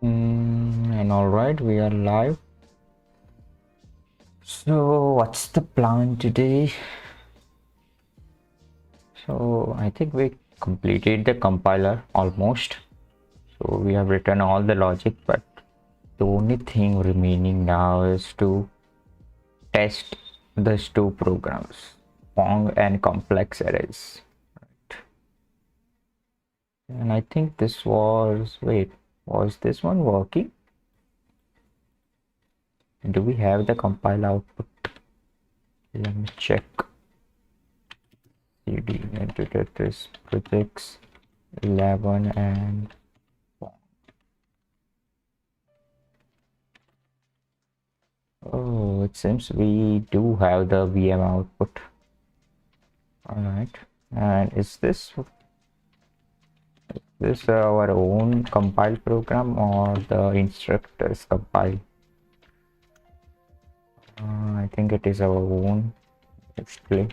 And all right, we are live. So what's the plan today? So I think we completed the compiler almost. So we have written all the logic, but the only thing remaining now is to test these two programs, long and complex arrays. And I think this was, wait, was this one working? Do we have the compile output? Let me check. CD Nand2Tetris projects 11 and oh, it seems we do have the VM output. All right, and is this our own compile program or the instructor's compile? I think it is our own. Actually,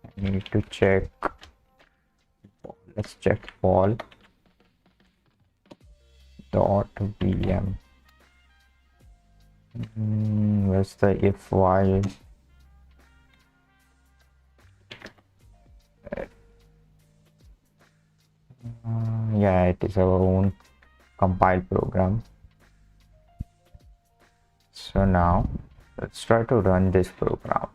I need to check. Let's check vol dot VM. Where's the if while? Yeah, it is our own compile program. So now let's try to run this program.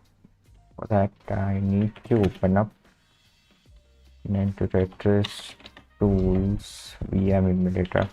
For that I need to open up Nand2Tetris tools VM emulator.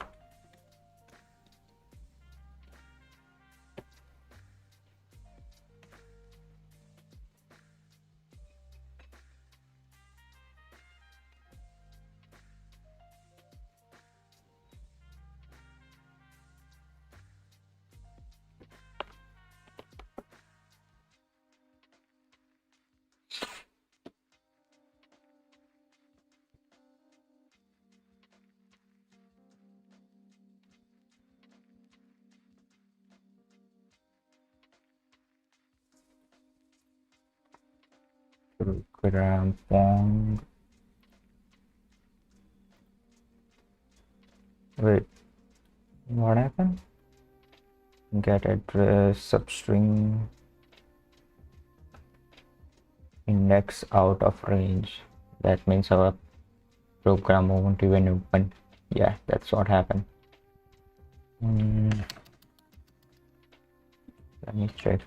Program pong. Wait, what happened? Get address substring index out of range. That means our program won't even open. Yeah, that's what happened. Let me check.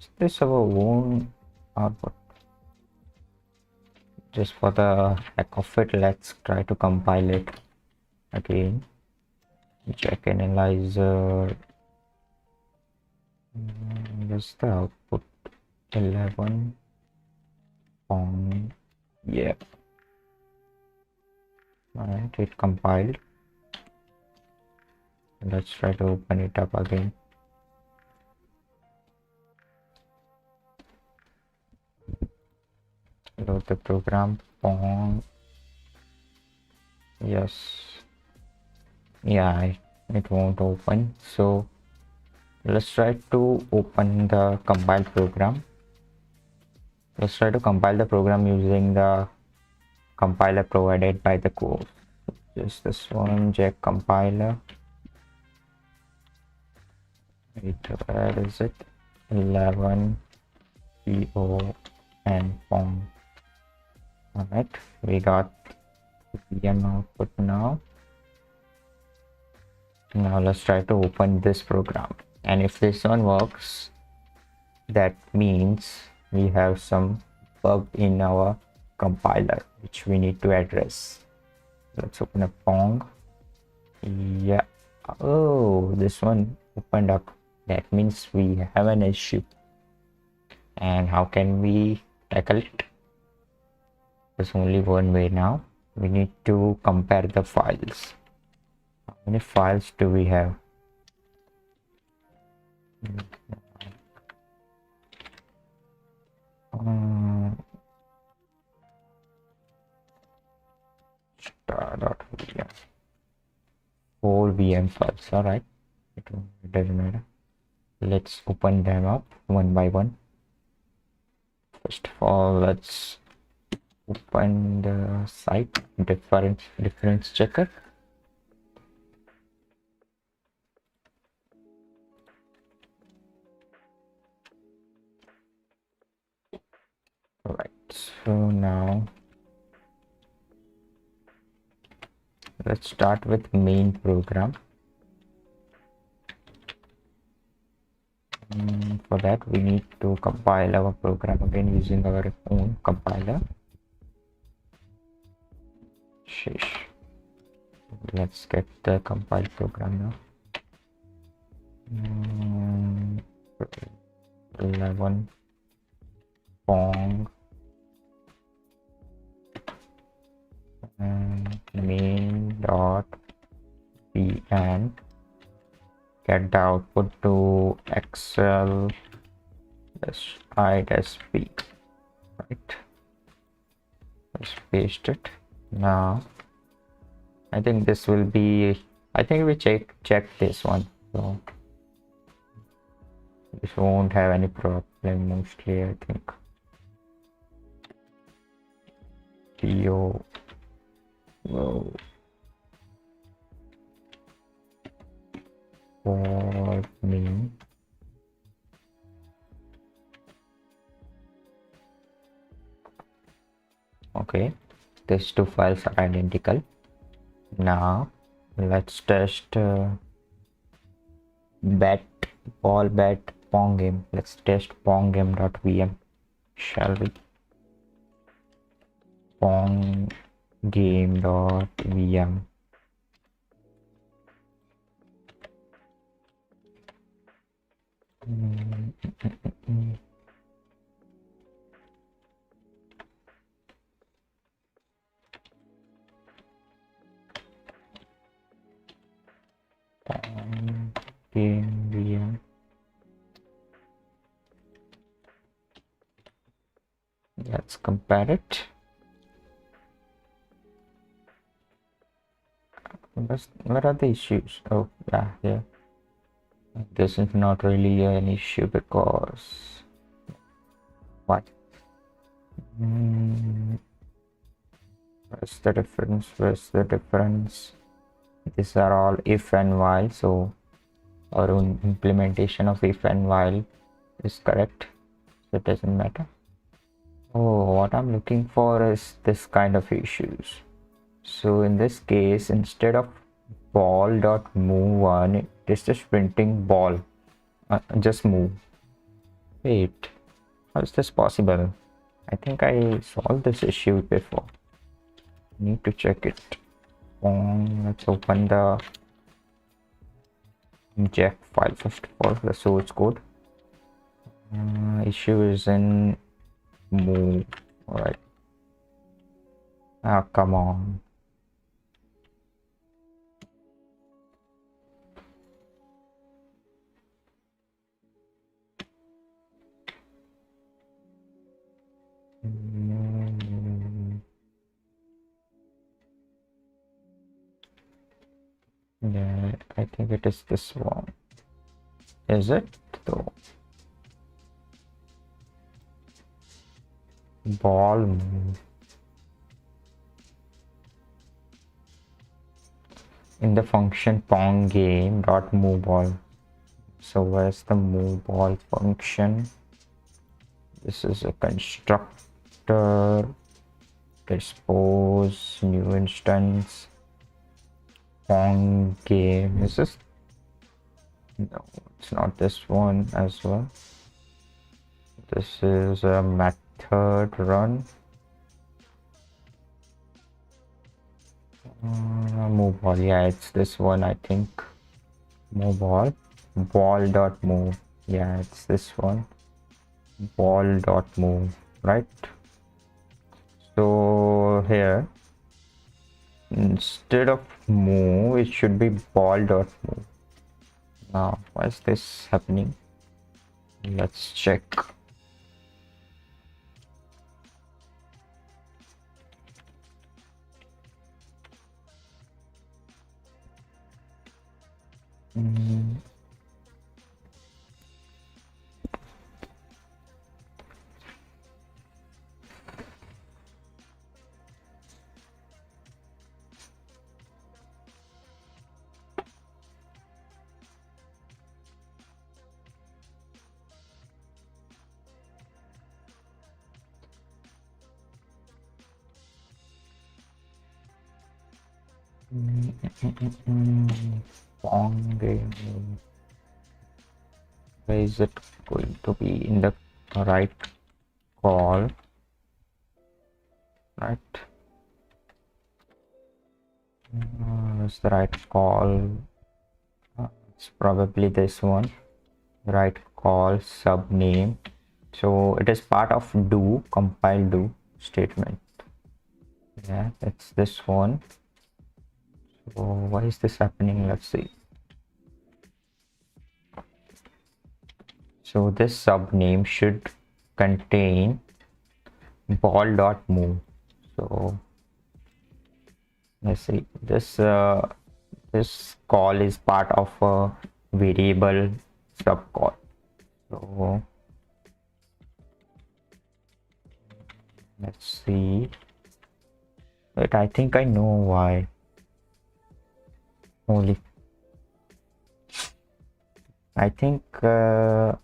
Is this our own output? Just for the heck of it, let's try to compile it again. Check analyzer. Where's the output? 11 on. Yeah. Alright, it compiled. Let's try to open it up again. Load the program. Pong. Yes. Yeah, it won't open. So let's try to open the compile program. Let's try to compile the program using the compiler provided by the course. Just this one, jack compiler. Where is it? 11 PO and pong. Alright, we got VM output now. Now let's try to open this program, and if this one works, that means we have some bug in our compiler which we need to address. Let's open a pong. Yeah, oh, this one opened up. That means we have an issue. And how can we tackle it? There's only one way now. We need to compare the files. How many files do we have? Star.vm. 4 VM files. All right, it doesn't matter. Let's open them up one by one. First of all, let's open the site difference checker. So now let's start with main program. For that we need to compile our program again using our own compiler. Shish. Let's get the compiled program now. 11 pong main dot p and get the output to excel -p, right? Let's paste it. Now I think this will be, I think we check this one, so this won't have any problem mostly. I think whoa, for me okay, these two files are identical. Now let's test ball bet pong game. Let's test pong game.vm, shall we? Pong game.vm. Game VM. Let's compare it. What are the issues? Oh yeah, here. This is not really an issue because what? Where's the difference? Where's the difference? These are all if and while, so our own implementation of if and while is correct, so it doesn't matter. Oh, what I'm looking for is this kind of issues. So in this case, instead of ball.move one, it is just printing ball, just move. Wait, how is this possible? I think I solved this issue before. Need to check it. Let's open the inject file first of all, the source code. Issue is in move. All right. Ah, come on. Yeah, I think it is this one. Is it though? Ball move. In the function pong game dot move ball. So where's the move ball function? This is a constructor. Expose new instance. Pong game. Is this? No, it's not this one as well. This is a method run. Move ball. Yeah, it's this one, I think. Move ball. Ball dot move. Yeah, it's this one. Ball dot move. Right. So here, instead of move, it should be ball dot move. Now, why is this happening? Let's check. Pong game. Where is it going to be in the right call? Right. What's the right call? It's probably this one. Right call sub name. So it is part of do, compile do statement. Yeah, that's this one. So why is this happening? Let's see. So this sub name should contain ball.move. So let's see, this call is part of a variable subcall. So let's see. But I think I know why. Holy, I think I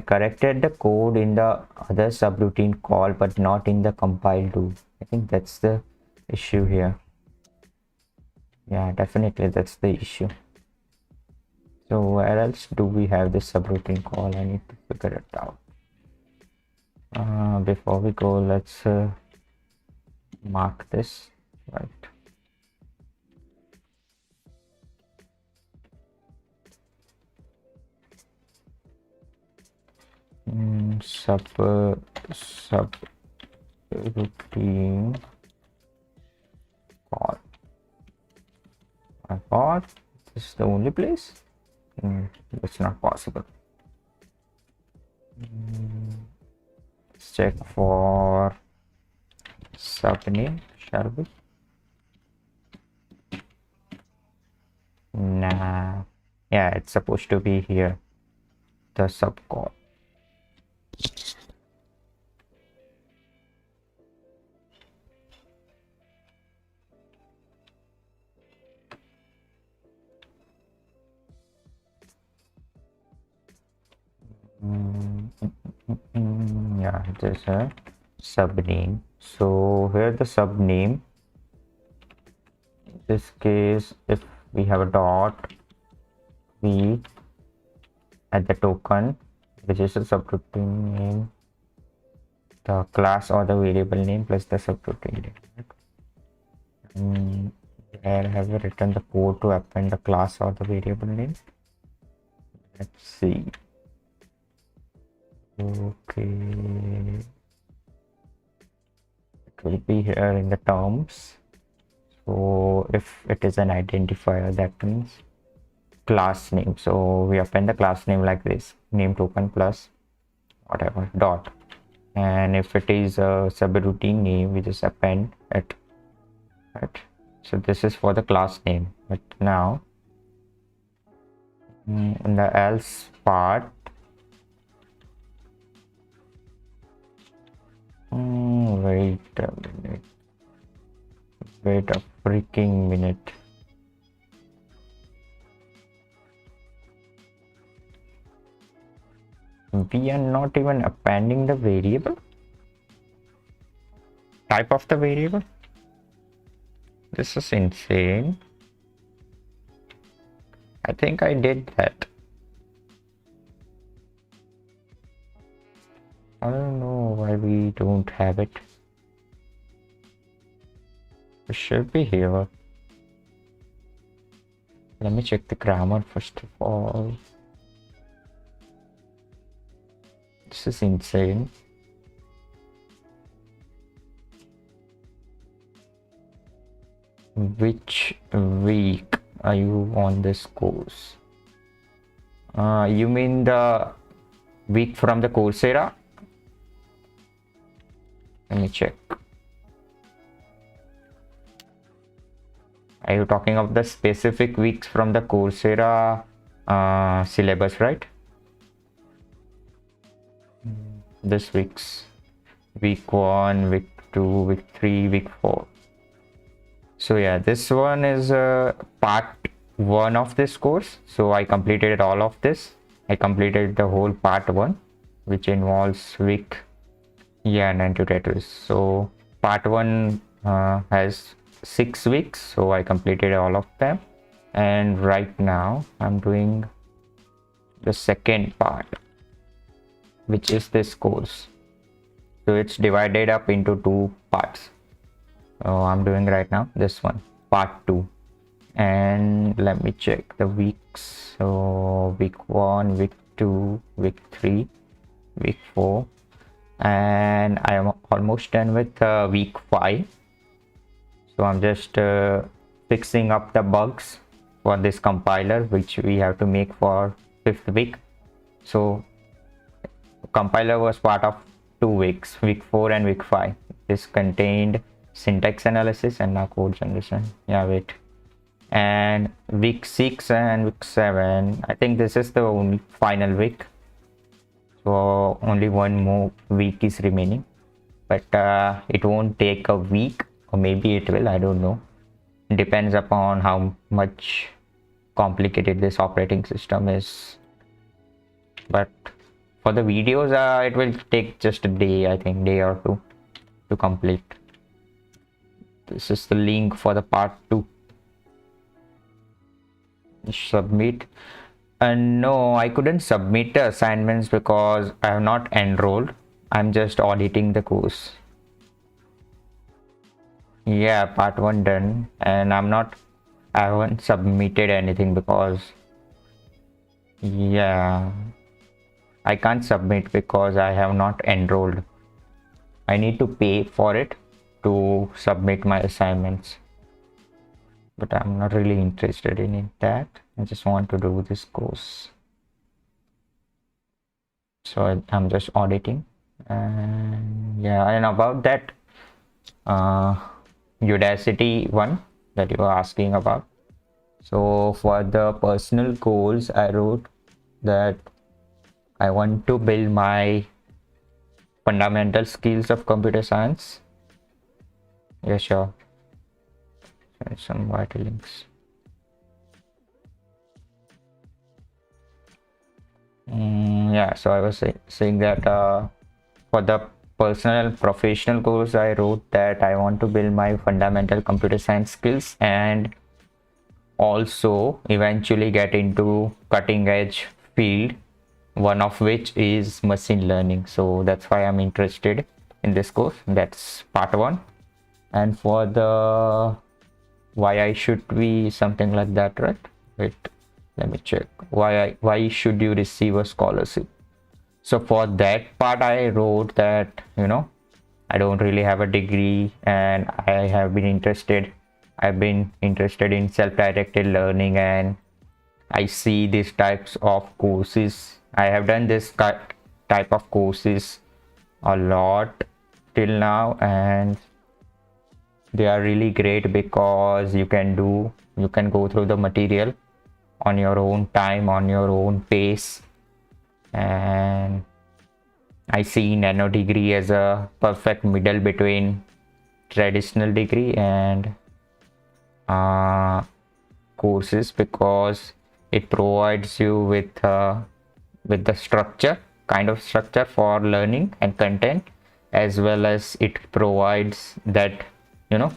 corrected the code in the other subroutine call, but not in the compile do. I think that's the issue here. Yeah, definitely that's the issue. So where else do we have this subroutine call? I need to figure it out. Before we go, let's mark this, right? Subroutine call. I thought this is the only place. It's not possible. Let's check for subname, shall we? Nah. Yeah, it's supposed to be here. The subcall. Yeah, there's a subname. So here the subname. In this case, if we have a dot, we add the token, which is a subroutine name, the class or the variable name plus the subroutine name. Where have we written the code to append the class or the variable name? Let's see. Okay, it will be here in the terms. So if it is an identifier, that means class name. So we append the class name like this, name token plus whatever dot. And if it is a subroutine name, we just append it, right? So this is for the class name. But now in the else part, wait a minute, wait a freaking minute. We are not even appending the variable type of the variable. This is insane. I think I did that. I don't know why we don't have it. It should be here. Let me check the grammar first of all. This is insane. Which week are you on this course? You mean the week from the Coursera? Let me check. Are you talking of the specific weeks from the Coursera syllabus, right? This week's week 1, week 2, week 3, week 4. So yeah, this one is part 1 of this course. So I completed all of this. I completed the whole part 1, which involves week, yeah, Nand2Tetris. So part 1 has 6 weeks, so I completed all of them. And right now I'm doing the second part, which is this course. So it's divided up into 2 parts. So I'm doing right now this one, part 2. And let me check the weeks. So week 1, week 2, week 3, week 4, and I am almost done with week 5. So I'm just fixing up the bugs for this compiler, which we have to make for 5th week. So compiler was part of 2 weeks, week 4 and week 5. This contained syntax analysis and now code generation. Yeah, wait. And week 6 and week 7, I think this is the only final week, so only one more week is remaining, but it won't take a week, or maybe it will, I don't know. Depends upon how much complicated this operating system is. But for the videos, it will take just a day, I think, day or 2 to complete. This is the link for the part 2. Submit. No, I couldn't submit the assignments because I have not enrolled. I'm just auditing the course. Yeah, part 1 done, and I haven't submitted anything because, yeah, I can't submit because I have not enrolled. I need to pay for it to submit my assignments, but I'm not really interested in that. I just want to do this course. So I'm just auditing. And yeah, and about that Udacity one that you were asking about. So for the personal goals, I wrote that I want to build my fundamental skills of computer science. Yeah, sure. Some vital links. Yeah, so I was saying that for the personal and professional goals, I wrote that I want to build my fundamental computer science skills and also eventually get into cutting edge field, one of which is machine learning. So that's why I'm interested in this course. That's part 1. And for the why I should be something like that, right? Wait, let me check. Why should you receive a scholarship? So for that part, I wrote that, I don't really have a degree and I've been interested in self-directed learning, and I see these types of courses. I have done this type of courses a lot till now, and they are really great because you can go through the material on your own time, on your own pace. And I see nano degree as a perfect middle between traditional degree and courses, because it provides you with the kind of structure for learning and content, as well as it provides that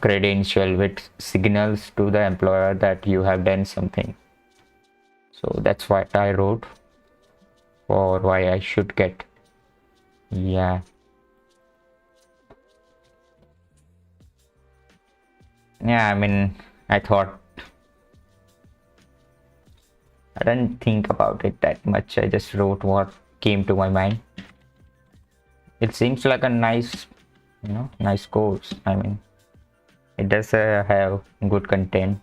credential which signals to the employer that you have done something. So that's what I wrote for why I should get. Yeah, I mean, I didn't think about it that much. I just wrote what came to my mind. It seems like a nice course. I mean, it does have good content.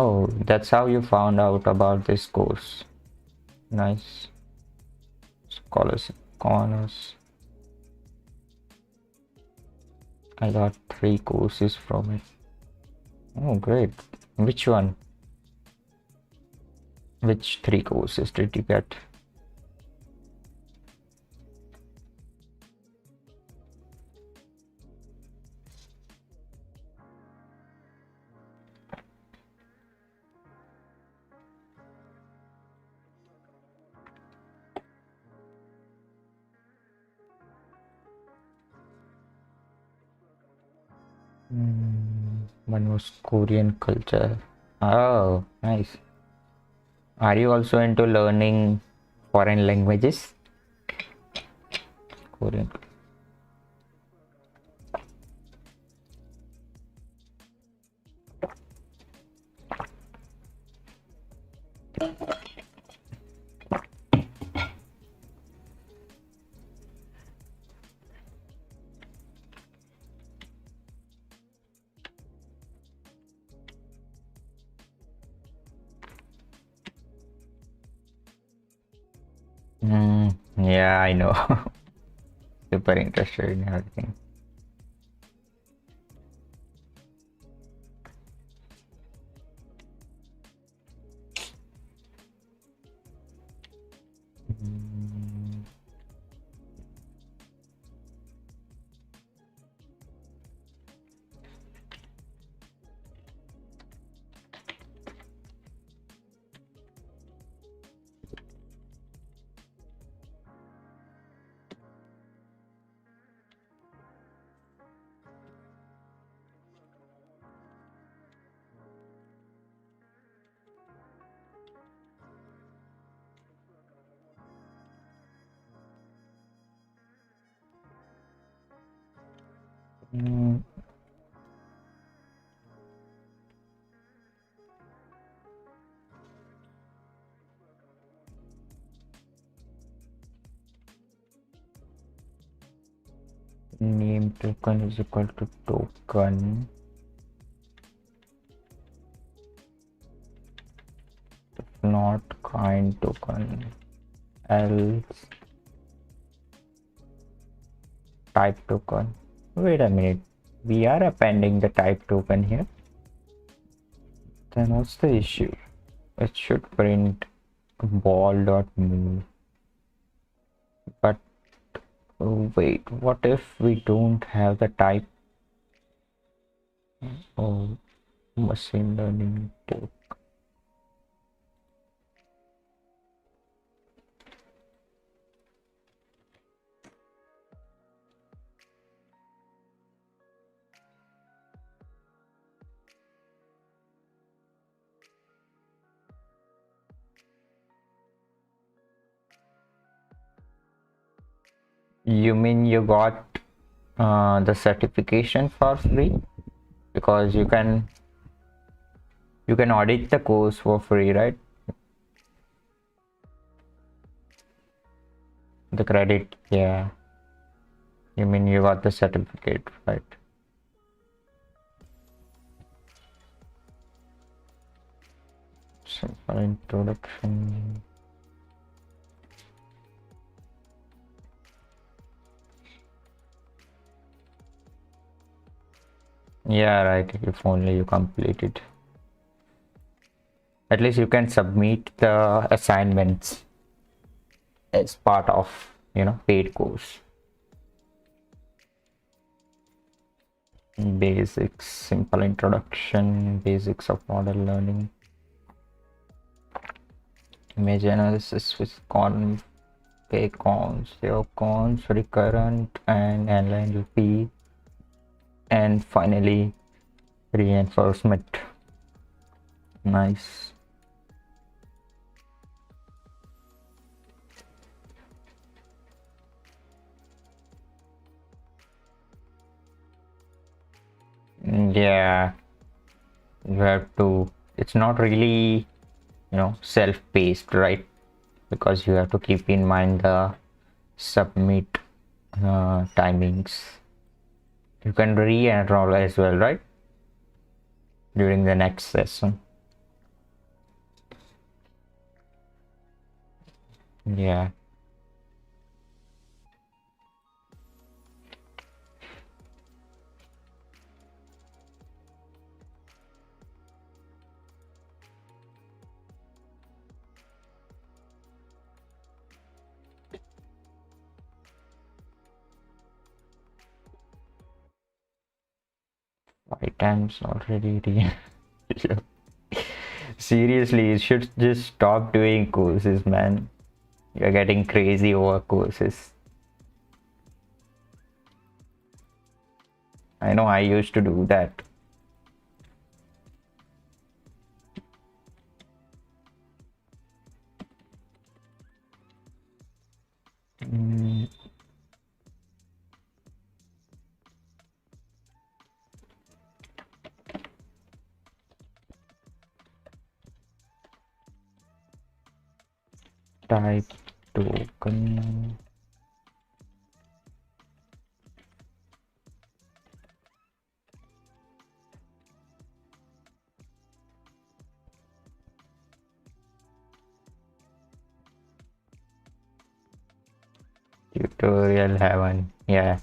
Oh, that's how you found out about this course. Nice. Scholars corners. I got 3 courses from it. Oh, great. Which one? Which 3 courses did you get? One was Korean culture. Oh, nice. Are you also into learning foreign languages? Korean. Yeah, I know. Super interested in everything. Mm, Name token is equal to token. If not kind token, else type token. Wait a minute. We are appending the type token here. Then what's the issue? It should print ball.move. But wait, what if we don't have the type? Oh, machine learning token. You mean you got the certification for free? Because you can audit the course for free, right? The credit, yeah. You mean you got the certificate, right? Simple introduction. Yeah, right. If only you complete it. At least you can submit the assignments as part of, paid course. Basics, simple introduction, basics of model learning, image analysis with cons, recurrent and inline loopy, and finally reinforcement. Nice. Yeah, you have to. It's not really, self-paced, right? Because you have to keep in mind the submit timings. You can re-enroll as well, right? During the next session. Yeah. Five times already. Seriously, you should just stop doing courses, man. You're getting crazy over courses. I know I used to do that. Mm, type token. Tutorial heaven. Yeah,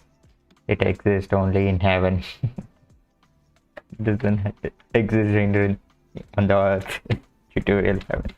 it exists only in heaven. Doesn't exist on the earth. Tutorial heaven.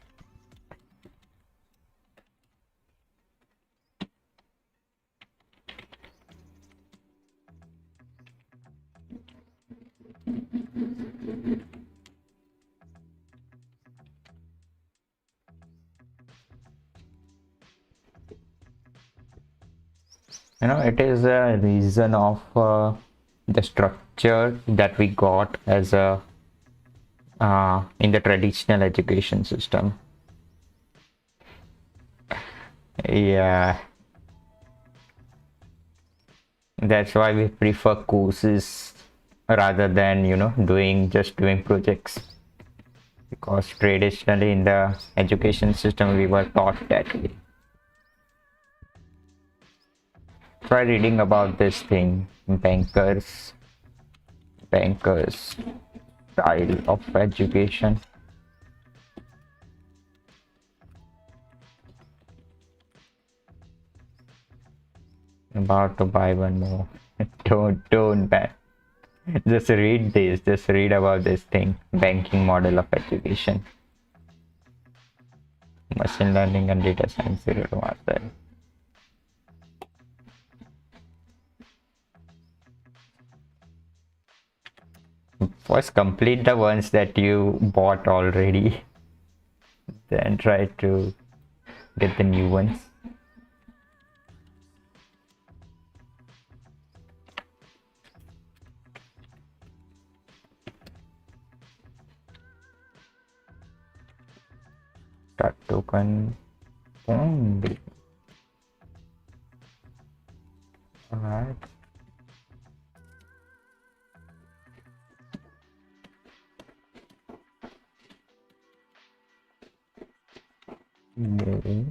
It is a reason of the structure that we got as a in the traditional education system. Yeah, that's why we prefer courses rather than doing projects, because traditionally in the education system we were taught that way. Try reading about this thing, bankers style of education. About to buy one more. Don't ban. Just read this. Just read about this thing. Banking model of education. Machine learning and data science. Zero to master. First complete the ones that you bought already. Then try to get the new ones. Start token only. Alright. Okay.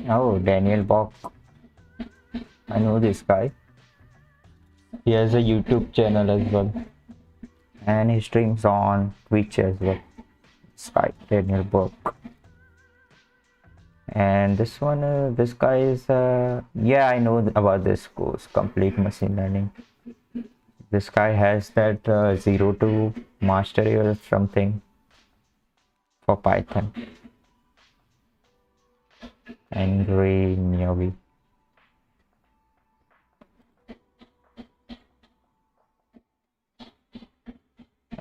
Oh, Daniel Bock. I know this guy. He has a YouTube channel as well. And he streams on Twitch as well. Sky Daniel Bock. And this guy is, yeah, I know about this course, Complete Machine Learning. This guy has that zero to mastery or something for Python. Angry Nyobi.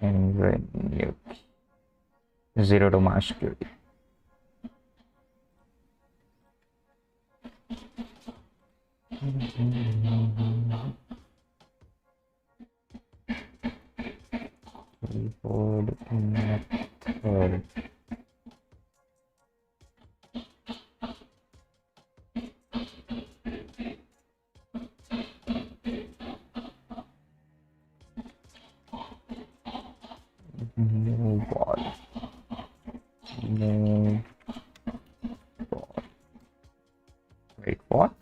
Angry Nyobi. Zero to mastery. Keyboard method. New ball. New ball. Wait, what?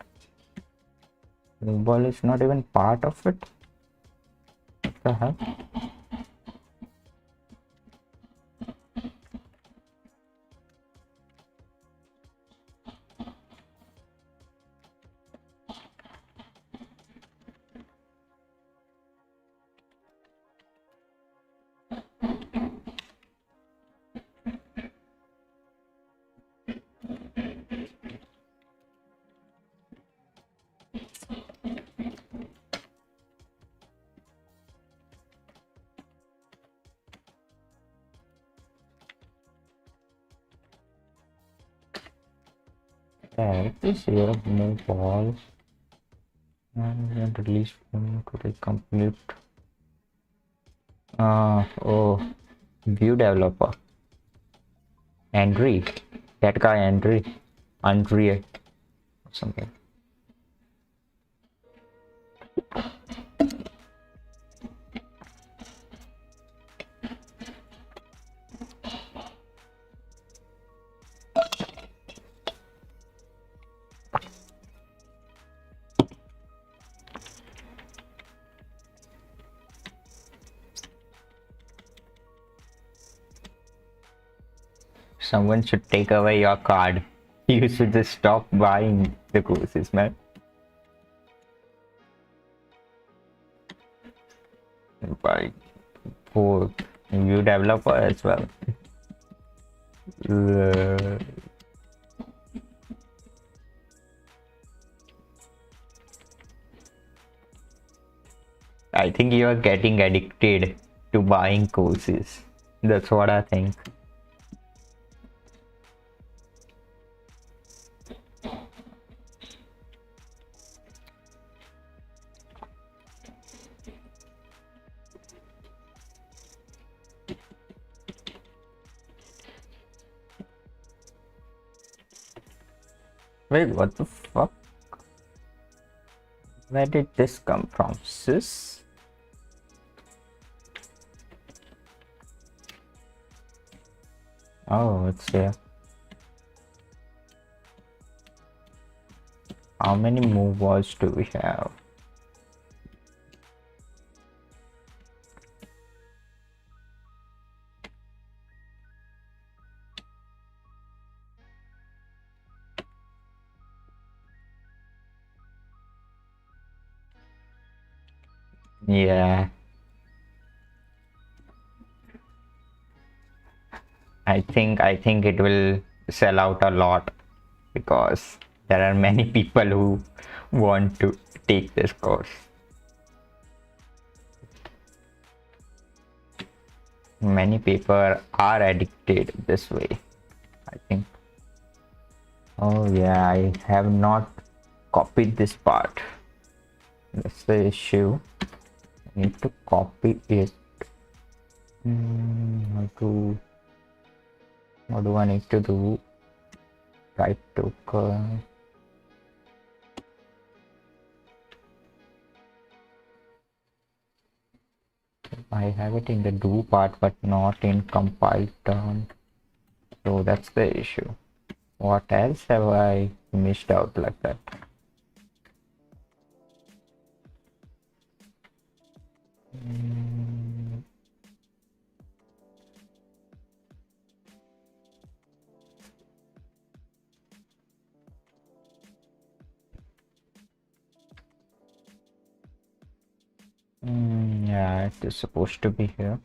New ball is not even part of it? What the hell? This year, new ball and release from today complete. Oh, view developer. Andre, that guy Andre, something. Someone should take away your card. You should just stop buying the courses, man. Buy for view developer as well. I think you are getting addicted to buying courses. That's what I think. Wait, what the fuck? Where did this come from, sis? Oh, it's here. How many move balls do we have? Yeah. I think it will sell out a lot because there are many people who want to take this course. Many people are addicted this way, I think. Oh yeah, I have not copied this part. That's the issue. I need to copy it. What do I need to do? Right token. I have it in the do part but not in compile turn. So that's the issue. What else have I missed out like that? Yeah, it is supposed to be here.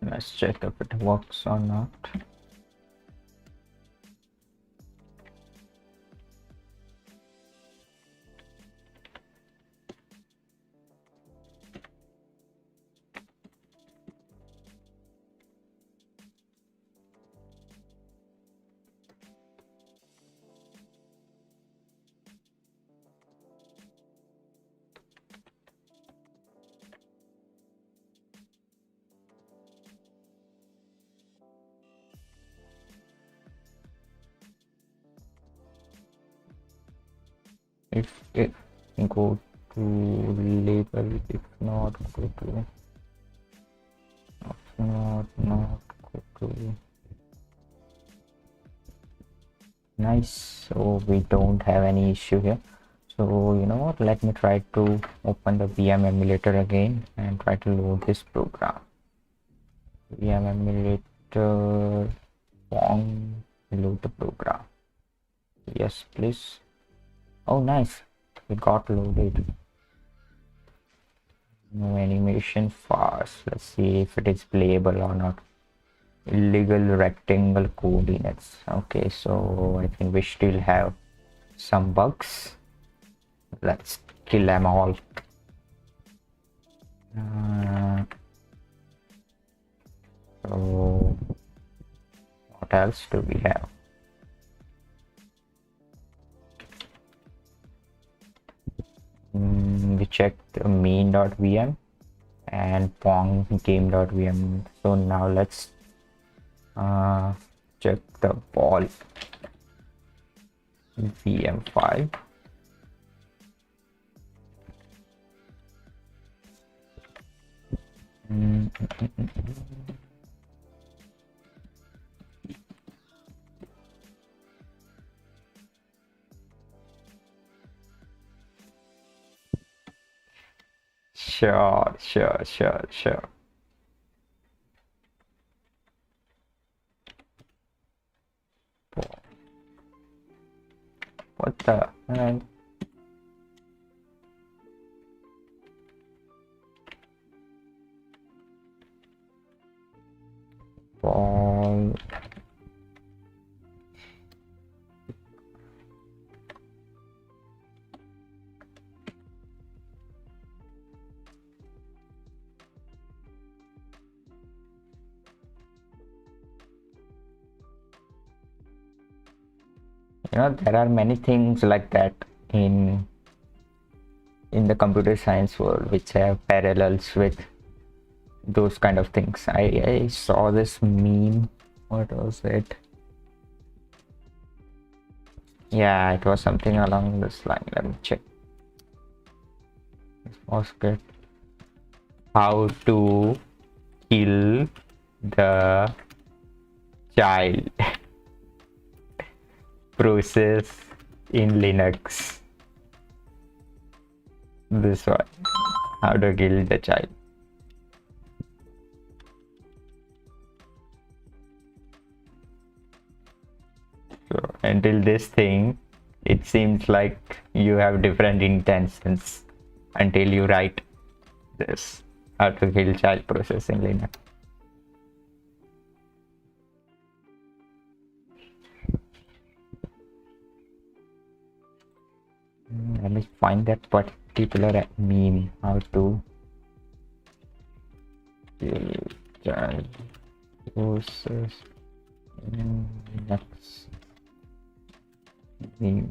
Let's check if it works or not. if it go to label, if not go to not go to nice. So we don't have any issue here. So you know what, let me try to open the VM emulator again and try to load this program. VM emulator Pong, load the program. Yes please. Oh nice, it got loaded. No animation fast. Let's see if it is playable or not. Illegal rectangle coordinates. Okay, so I think we still have some bugs. Let's kill them all. So what else do we have? We checked the main.vm and pong game.vm. So now let's check the ball VM file. Sure. What the hell? Ball. You know, there are many things like that in the computer science world which have parallels with those kind of things. I saw this meme. What was it? Yeah, it was something along this line. Let me check. This was good. How to kill the child process in Linux. This one. How to kill the child. So until this thing, it seems like you have different intentions until you write this. How to kill child process in Linux. Let me find that particular meme. How to kill child process in Linux. Meme.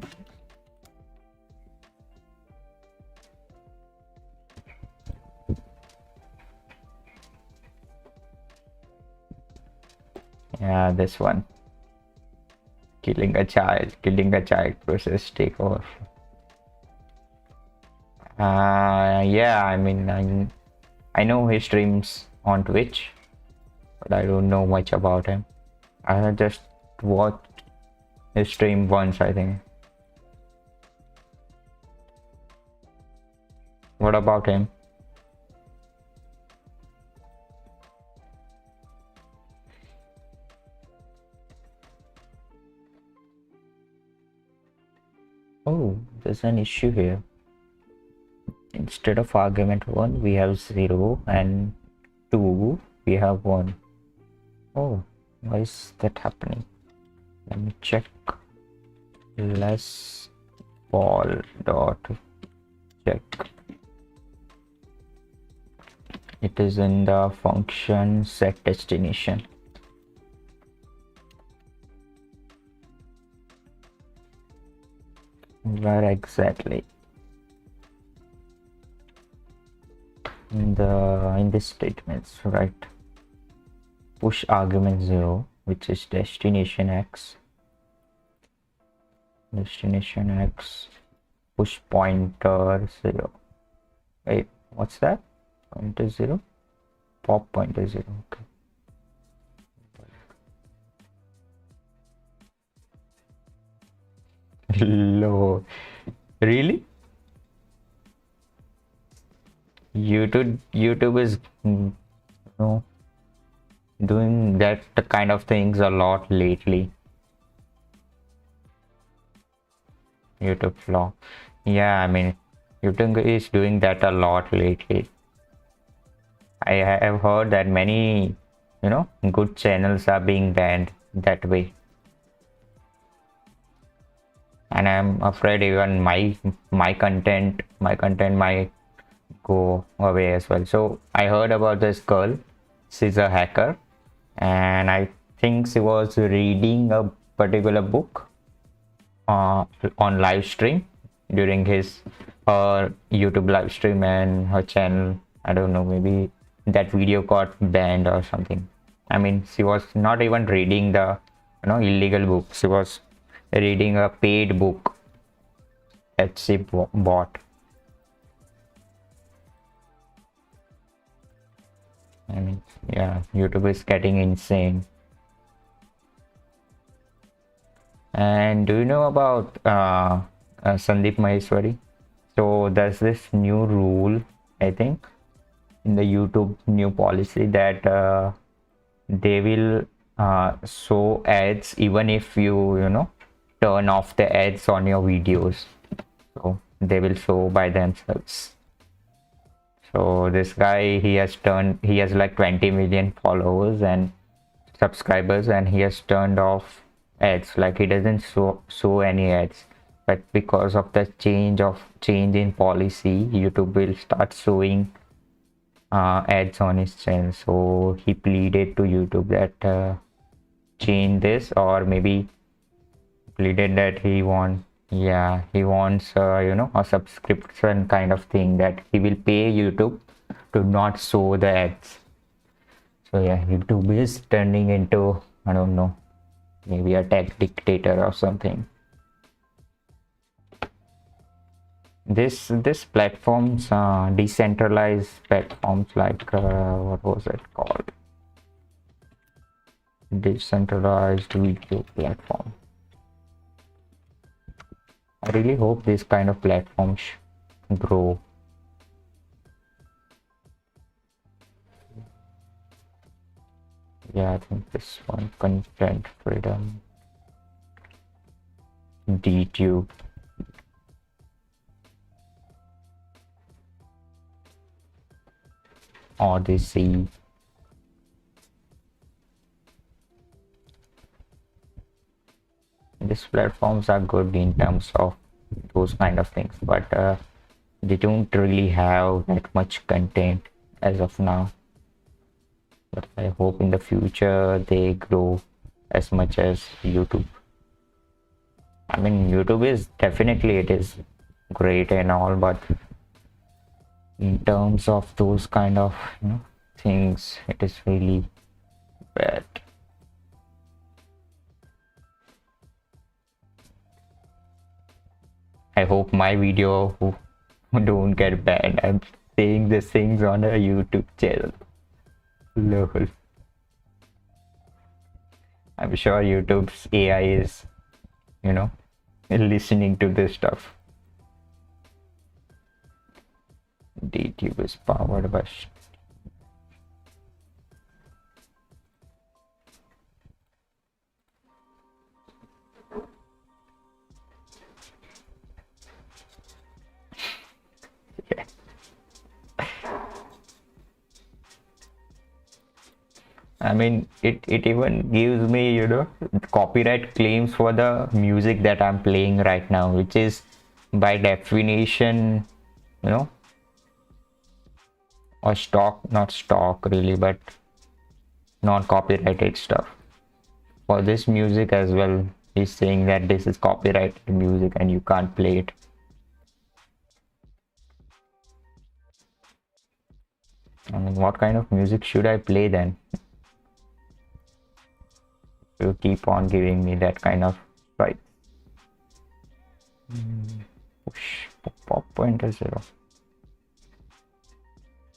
Yeah, this one. Killing a child process takeover. Yeah, I mean, I know he streams on Twitch, but I don't know much about him. I just watched his stream once, I think. What about him? Oh, there's an issue here. Instead of argument 1 we have 0 and 2 we have 1. Oh, why is that happening? Let me check. Less ball dot check. It is in the function set destination. Where exactly? In this statements, right? Push argument 0, which is destination x push pointer 0. Wait, what's that? Pointer 0? Pop pointer 0. Okay. Low. Really? YouTube is know, doing that kind of things a lot lately. YouTube vlog. Yeah, I mean, YouTube is doing that a lot lately. I have heard that many, good channels are being banned that way. And I'm afraid even my content might go away as well. So I heard about this girl. She's a hacker, and I think she was reading a particular book on live stream during her YouTube live stream, and her channel, I don't know, maybe that video got banned or something. I mean, she was not even reading the illegal book. She was reading a paid book that she bought. I mean, yeah, YouTube is getting insane. And do you know about Sandeep Maheshwari? So there's this new rule, I think, in the YouTube new policy that they will show ads even if you turn off the ads on your videos. So they will show by themselves. So this guy, he has like 20 million followers and subscribers, and he has turned off ads. Like, he doesn't show any ads, but because of the change in policy, YouTube will start showing ads on his channel. So he pleaded to YouTube that change this, or maybe pleaded that he wants a subscription kind of thing, that he will pay YouTube to not show the ads. So yeah, YouTube is turning into, I don't know, maybe a tech dictator or something. This platforms, decentralized platforms, like what was it called? Decentralized video platform. I really hope this kind of platforms grow. Yeah, I think this one, content freedom, DTube. Odyssey. These platforms are good in terms of those kind of things, but they don't really have that much content as of now. But I hope in the future they grow as much as YouTube. I mean, YouTube is definitely, it is great and all, but in terms of those kind of things, it is really bad. I hope my video don't get banned. I'm saying these things on a YouTube channel. Lol. I'm sure YouTube's AI is, listening to this stuff. DTube is powered by I mean, it even gives me, copyright claims for the music that I'm playing right now, which is by definition, or not stock really, but non-copyrighted stuff. For this music as well, he's saying that this is copyrighted music and you can't play it. I mean, what kind of music should I play then? You keep on giving me that kind of right. Push pop pointer 0.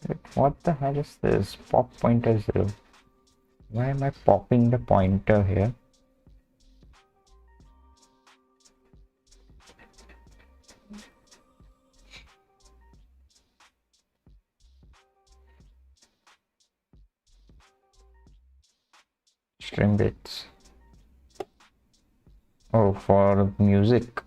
Wait, what the hell is this? Pop pointer 0. Why am I popping the pointer here? String bits. Oh, for music.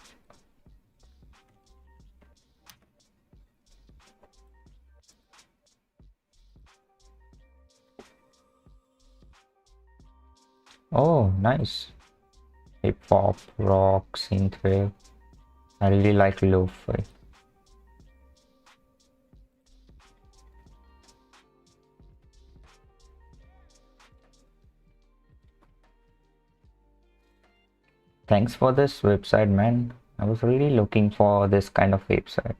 Oh, nice. Hip hop, rock, synthwave. I really like lo-fi. Thanks for this website, man. I was really looking for this kind of website.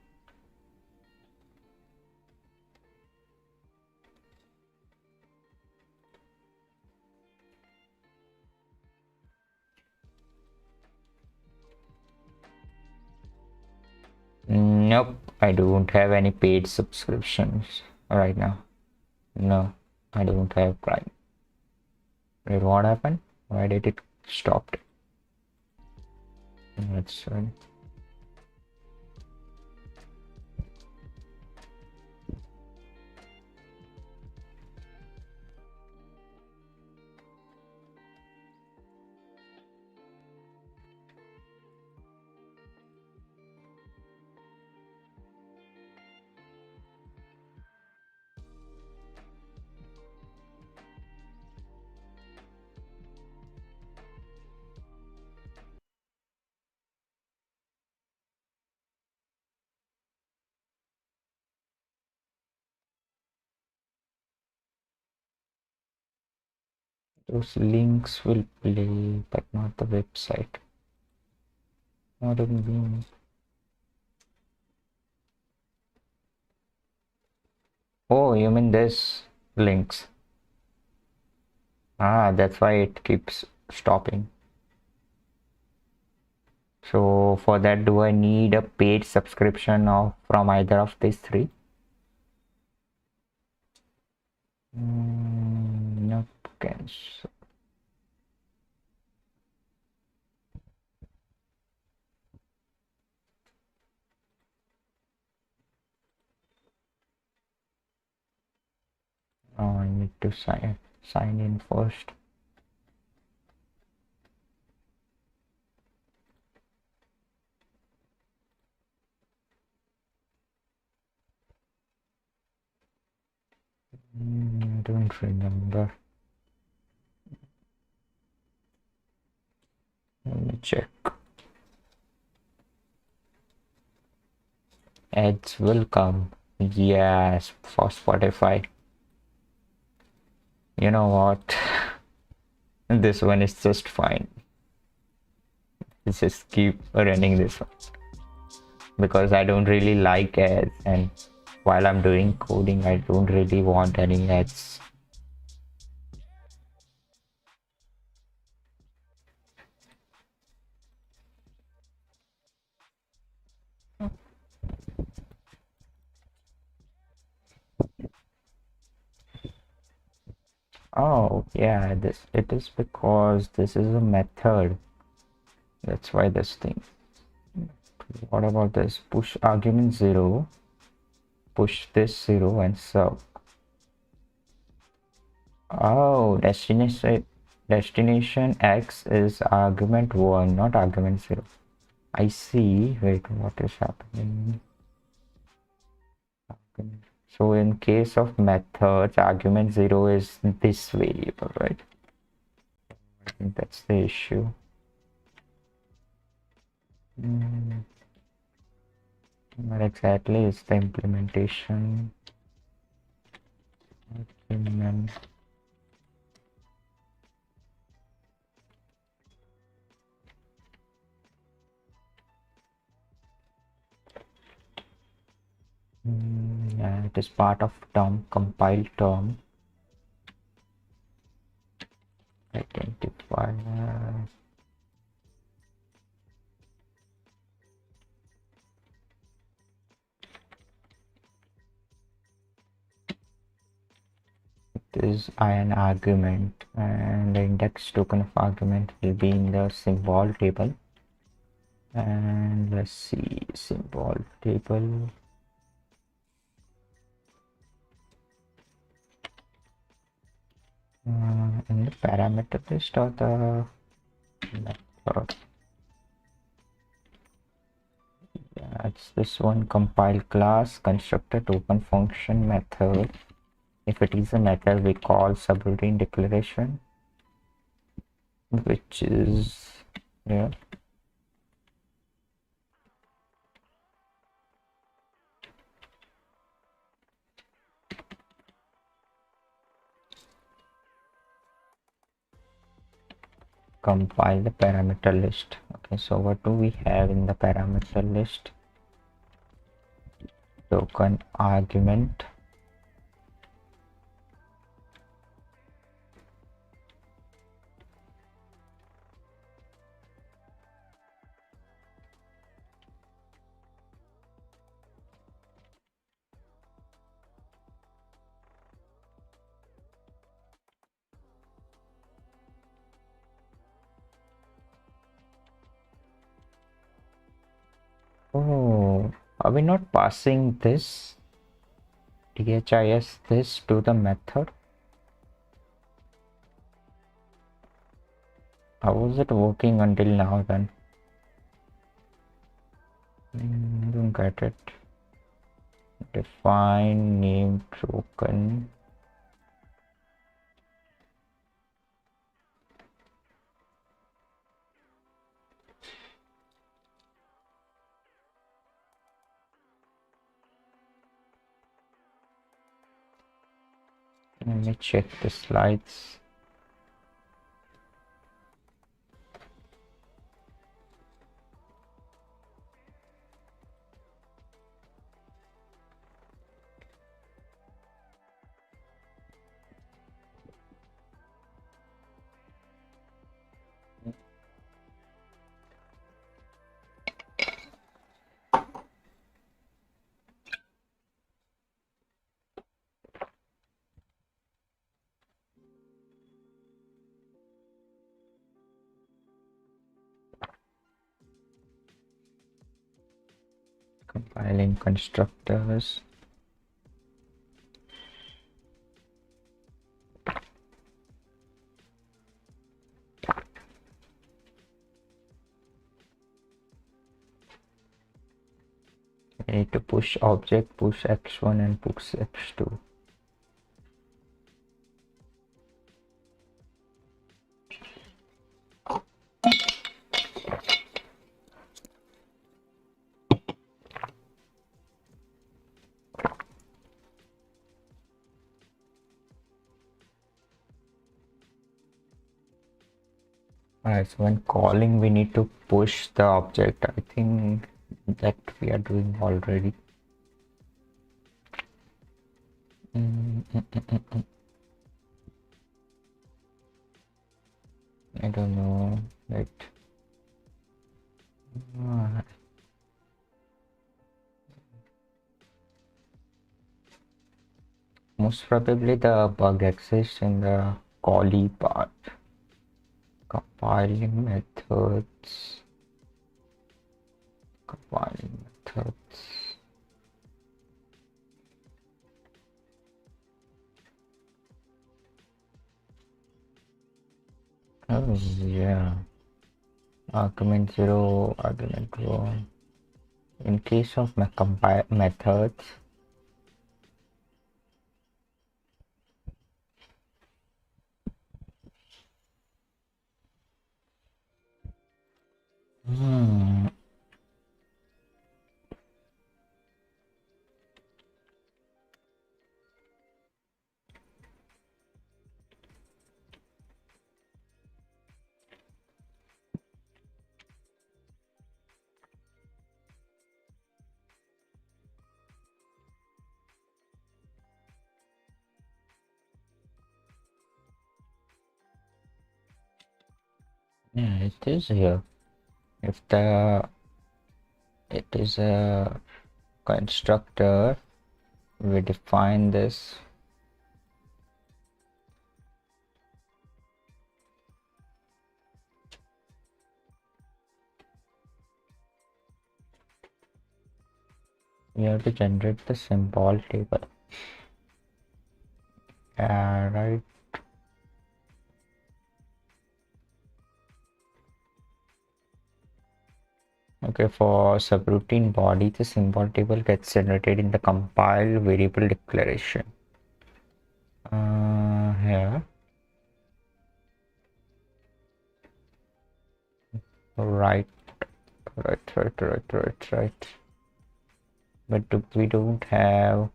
Nope, I don't have any paid subscriptions right now. No, I don't have Prime. Wait, what happened? Why did it stop? Let's those links will play, but not the website. What do you mean? Oh, you mean this links? Ah, that's why it keeps stopping. So for that, do I need a paid subscription of from either of these three? Nope. Cancel. Oh, I need to sign in first. I don't remember. Let me check. Ads will come. Yes, for Spotify. You know what? This one is just fine. Let's just keep running this one because I don't really like ads, and while I'm doing coding, I don't really want any ads. Oh yeah, it is because this is a method. That's why this thing. What about this? Push argument 0, push this 0 and sub. Oh, destination X is argument 1, not argument 0. I see. Wait, what is happening? So in case of methods, argument 0 is this variable, right? I think that's the issue. What exactly is the implementation? Yeah, it is part of term, compiled term. Identifier. is an argument, and the index token of argument will be in the symbol table. And let's see, symbol table. In the parameter list or the method. Yeah, it's this one, compile class constructor token function method. If it is a method, we call subroutine declaration, which is yeah. Compile the parameter list. Okay, so what do we have in the parameter list? Token argument, oh, are we not passing this this to the method? How was it working until now then? I don't get it. Define name token. Let me check the slides. Compiling constructors. I need to push object, push x1 and push x2. Alright, so when calling we need to push the object. I think that we are doing already. I don't know, right? Most probably the bug exists in the callee part. Compiling methods. Compiling methods. Oh yeah. Argument 0, argument 1. In case of compile methods, yeah, it is here. If it is a constructor, we define this we have to generate the symbol table. Right. Okay, for subroutine body, the symbol table gets generated in the compile variable declaration. Here. Right. But we don't have.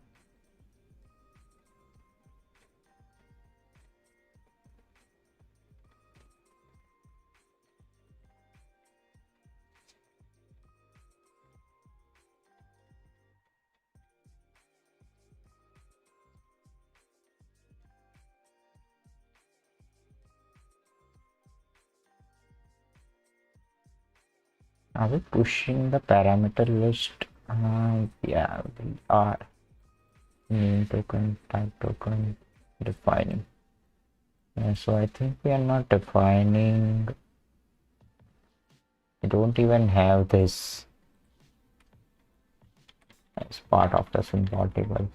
Are we pushing the parameter list? Yeah, we are. Name token, type token, defining. So I think we are not defining. We don't even have this as part of the symbol table.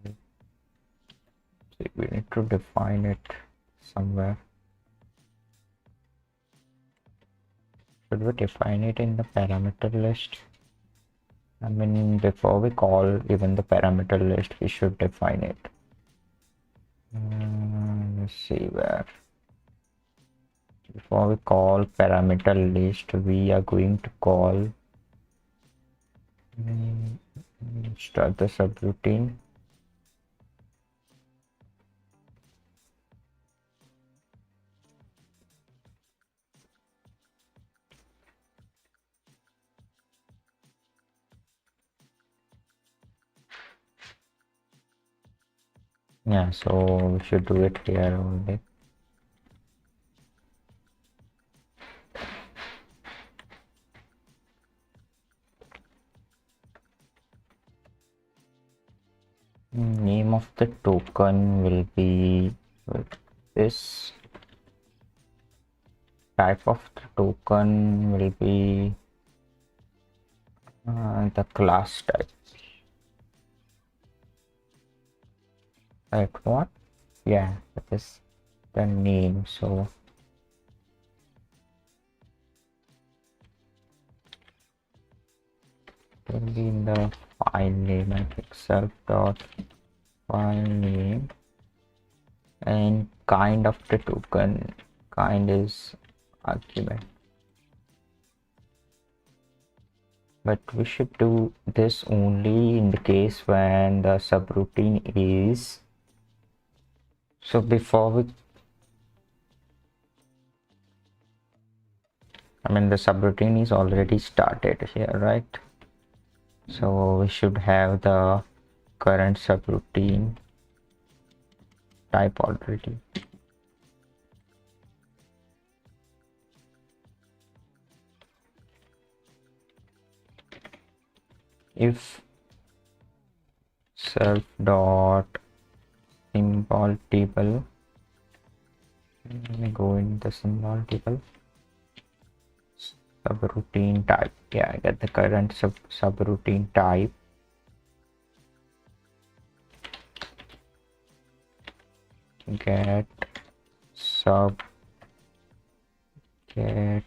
So we need to define it somewhere. Should we define it in the parameter list? I mean, before we call even the parameter list, we should define it. Let's see where. Before we call parameter list, we are going to call start the subroutine. Yeah, so we should do it here only. Name of the token will be this. Type of the token will be the class type. Like what? Yeah, that is the name. So it will be in the file name, I think self dot file name, and kind of the token. Kind is argument. But we should do this only in the case when the subroutine is. So before we, I mean the subroutine is already started here, right? So we should have the current subroutine type already. If self dot symbol table, let me go in the symbol table, subroutine type. Yeah, I get the current subroutine type. Get sub rt.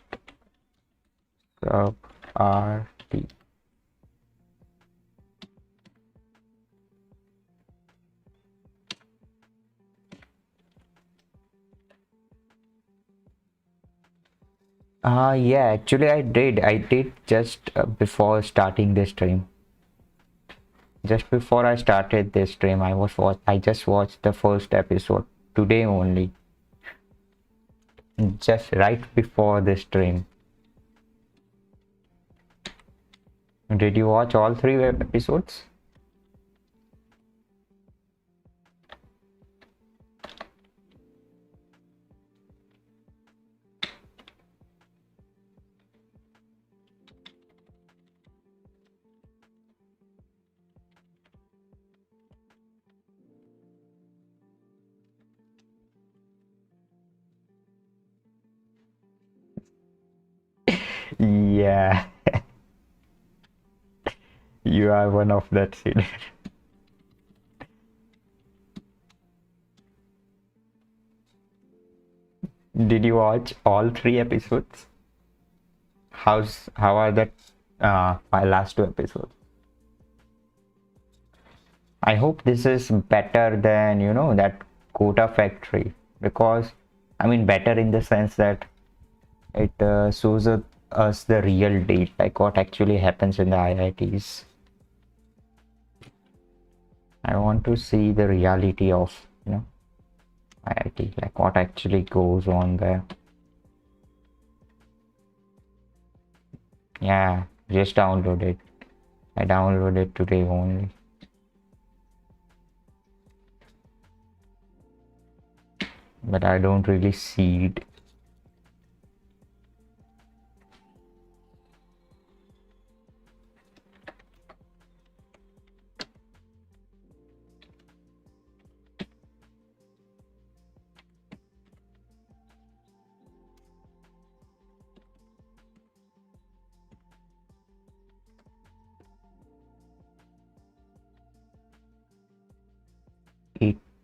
Yeah, actually I did just before starting this stream. Just before I started this stream, I just watched the first episode today only. Just right before this stream. Did you watch all 3 episodes? Yeah. You are one of that senior. Did you watch all 3 episodes? How are the my last 2 episodes? I hope this is better than that quota factory, because I mean better in the sense that it shows us the real deal, like what actually happens in the IITs. I want to see the reality of IIT, like what actually goes on there. Yeah, just download it. I downloaded today only. But I don't really see it.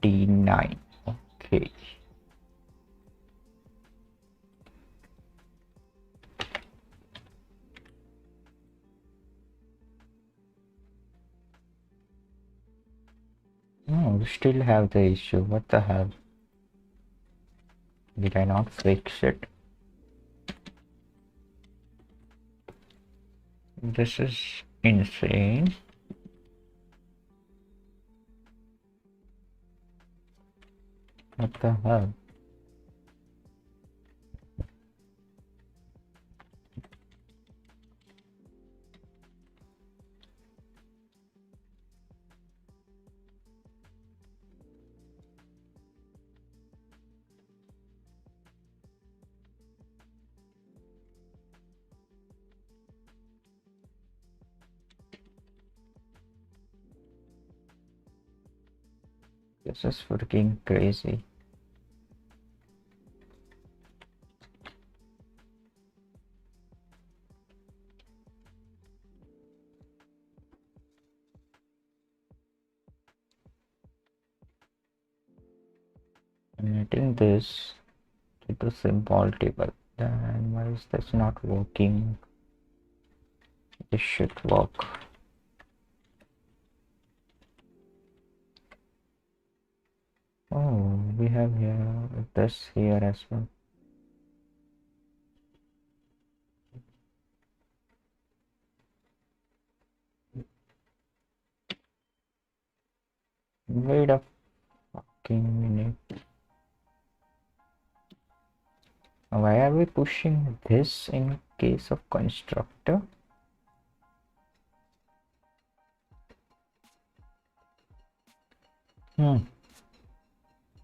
$89. Okay. No, we still have the issue. What the hell? Did I not fix it? This is insane. What the hell? This is freaking crazy. I'm getting this to the symbol table. Then why is this not working? This should work. Oh, we have here this here as well. Wait a fucking minute. Why are we pushing this in case of constructor?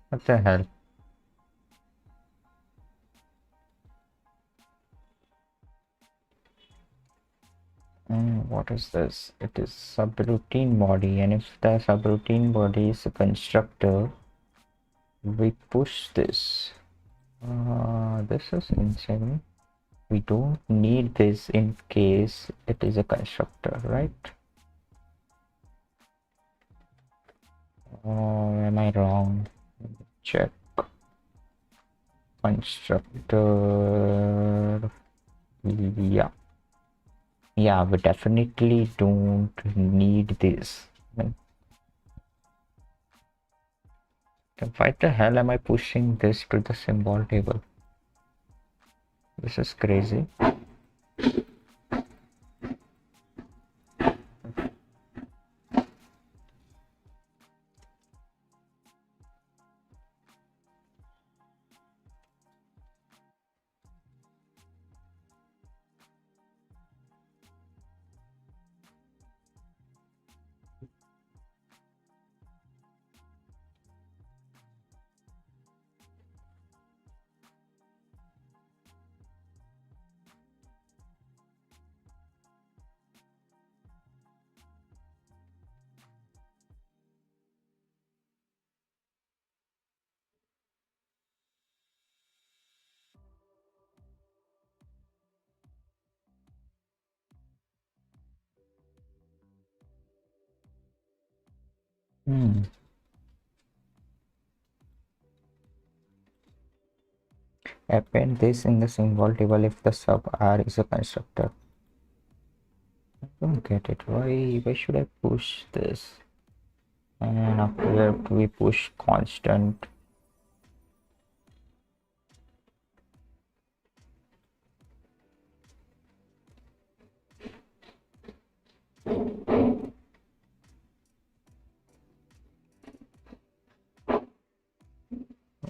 What the hell? What is this? It is subroutine body, and if the subroutine body is a constructor, we push this. This is insane. We don't need this in case it is a constructor, right? Am I wrong? Check. Constructor. Yeah. Yeah, we definitely don't need this. Why the hell am I pushing this to the symbol table? This is crazy. Append this in the symbol table if the sub R is a constructor. I don't get it. Why should I push this? And after that we push constant.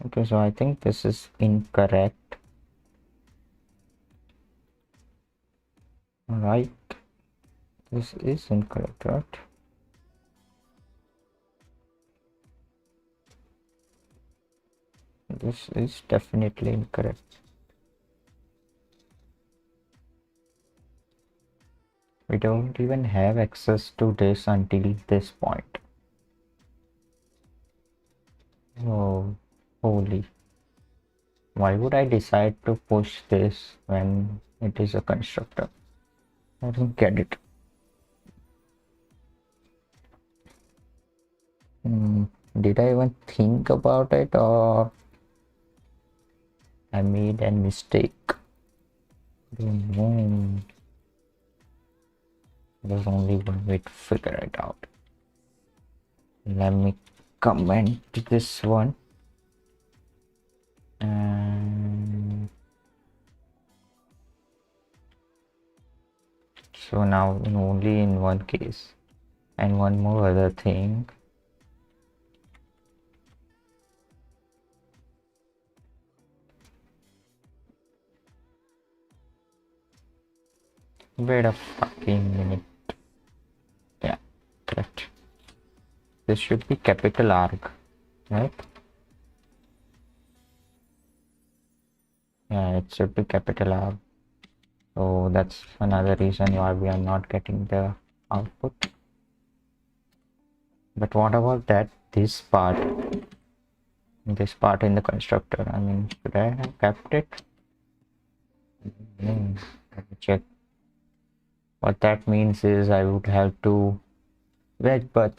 Okay, so I think this is incorrect. Right, this is incorrect, right? This is definitely incorrect. We don't even have access to this until this point. Oh, holy. Why would I decide to push this when it is a constructor? I don't get it. Did I even think about it, or I made a mistake? I don't know. There's only one way to figure it out. Let me comment this one. And so now only in one case. And one more other thing. Wait a fucking minute. Yeah, correct. This should be capital arg, right? Yeah, it should be capital R. So that's another reason why we are not getting the output. But what about that this part in the constructor? I mean, should I have kept it? Let me check. What that means is I would have to wait, but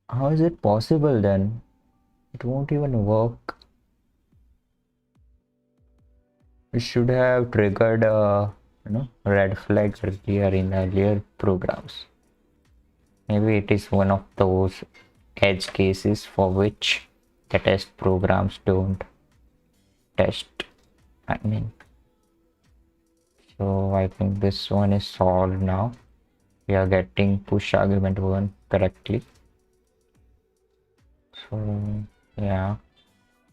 how is it possible then? It won't even work. We should have triggered a red flag earlier in earlier programs. Maybe it is one of those edge cases for which the test programs don't test. So I think this one is solved now. We are getting push argument 1 correctly. So yeah,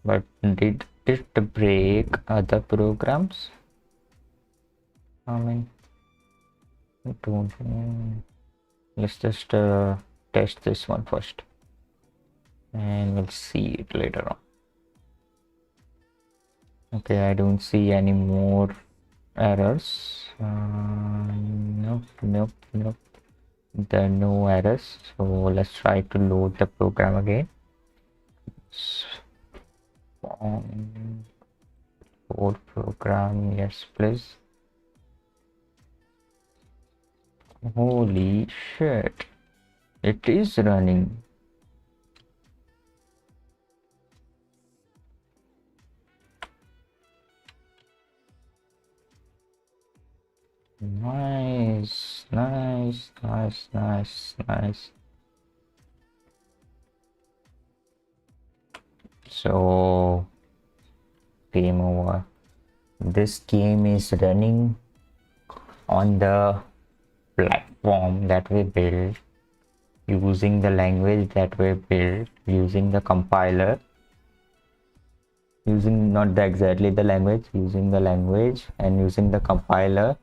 but did it break other programs? I mean, I don't know. Let's just test this one first, and we'll see it later on. Okay, I don't see any more errors. Nope. There are no errors. So let's try to load the program again. Code program, yes please. Holy shit, it is running. Nice. So game over. This game is running on the platform that we built, using the language that we built, using the compiler, using not exactly the language, using the language and using the compiler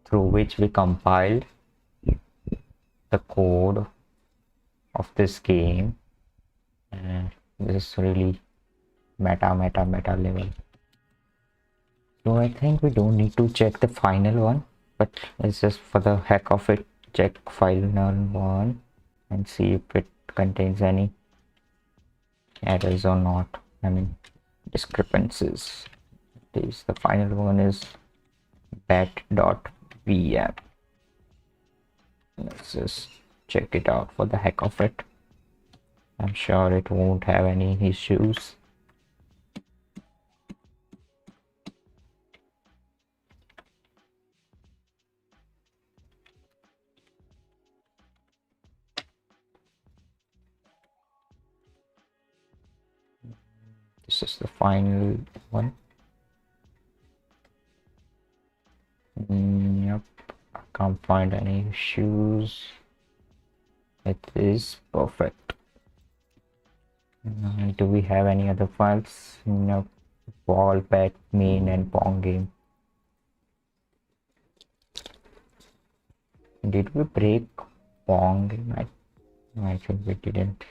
through which we compiled the code of this game. And this is really meta level. So I think we don't need to check the final one, but it's just for the heck of it, check final one and see if it contains any errors or not. I mean, discrepancies. The final one is bat.vm. Let's just check it out for the heck of it. I'm sure it won't have any issues. This is the final one. Yep, I can't find any issues. It is perfect. Do we have any other files? No. Ball, pet, main, and pong game. Did we break pong game? I think we didn't.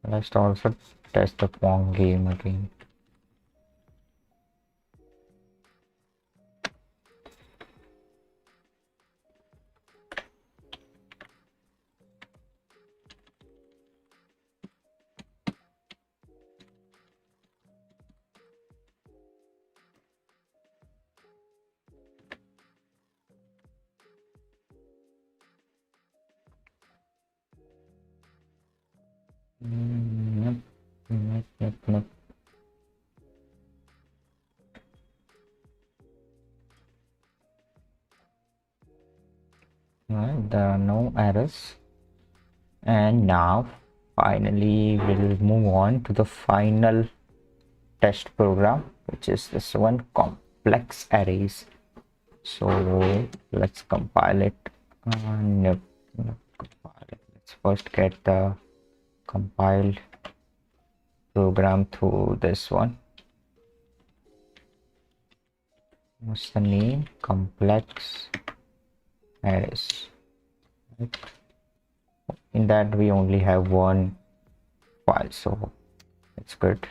Let's also test the pong game again. Nope. Right, there are no errors. And now finally we'll move on to the final test program, which is this one, complex arrays. So let's compile it. Nope, compile it. Let's first get the compiled program through this one. What's the name? Complex arrays. Right. In that we only have one file, so it's good.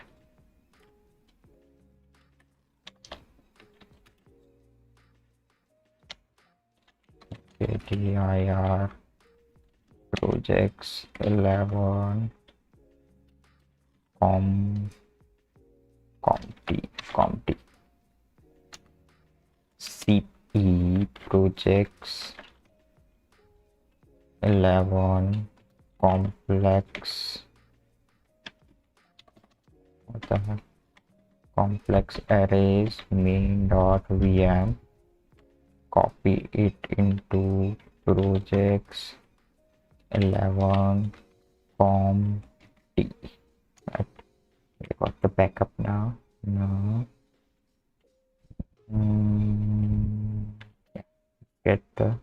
dir projects 11 comp cp projects 11 complex, what the heck, complex arrays main.vm, copy it into projects 11 comp t. Right, we got the backup now. No. Get the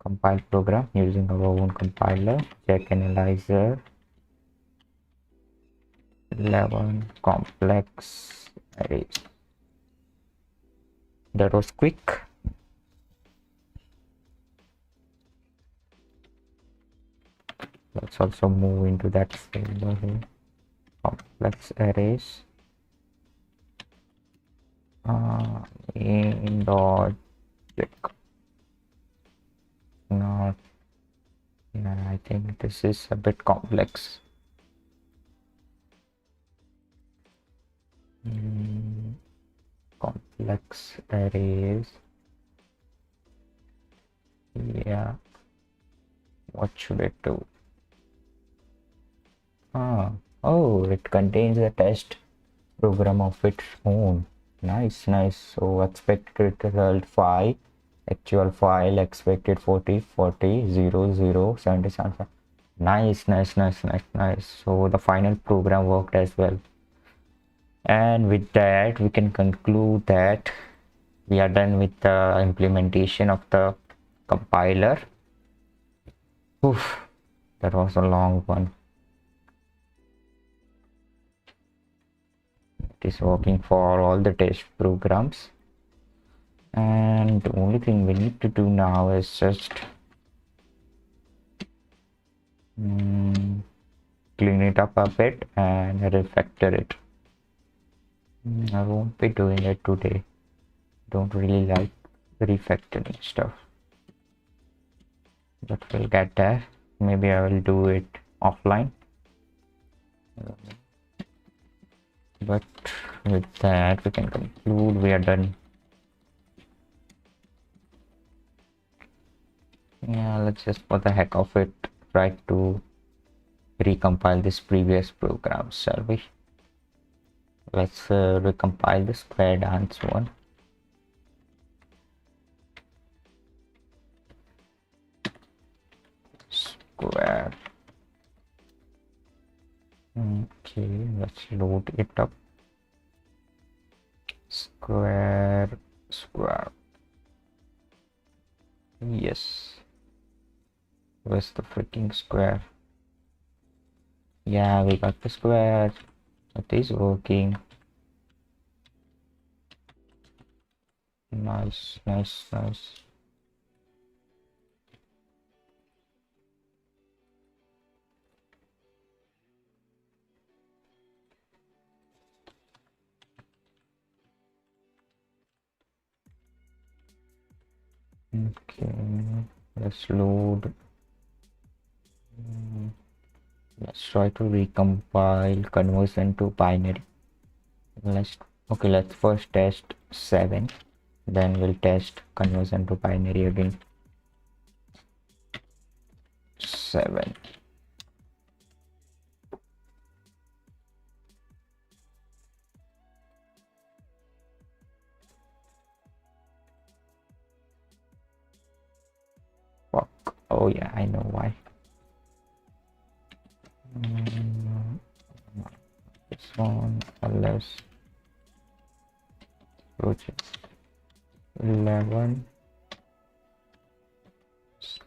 compile program using our own compiler. Check analyzer 11 complex arrays. That was quick. Let's also move into that folder here. Complex arrays. In dot check. Not, yeah, I think this is a bit complex. Complex arrays. Yeah, what should it do? Oh, it contains a test program of its own. Nice. So expected result 5, actual file expected 40 0 0 77. Nice. So the final program worked as well. And with that we can conclude that we are done with the implementation of the compiler. Oof, that was a long one. It is working for all the test programs, and the only thing we need to do now is just clean it up a bit and refactor it. I won't be doing it today. Don't really like refactoring stuff, but we'll get there. Maybe I will do it offline. But with that we can conclude we are done. Yeah, let's let's just for the heck of it try to recompile this previous program, shall we? Let's recompile the square dance one. Square. Okay, let's load it up. Square. Yes. Where's the freaking square? Yeah, we got the square. It is working. Nice. Okay, let's load. Let's try to recompile conversion to binary. Let's first test 7, then we'll test conversion to binary again. 7. Fuck. Oh yeah, I know why. This one, unless project 11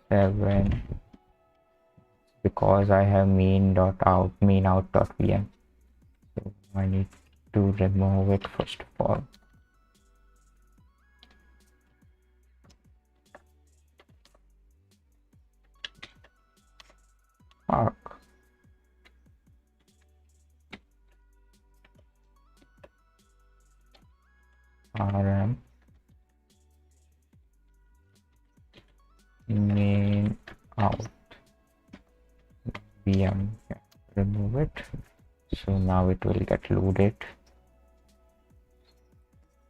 7, because I have main out .vm, so I need to remove it first of all. Fuck. rm main out vm. Yeah, remove it. So now it will get loaded.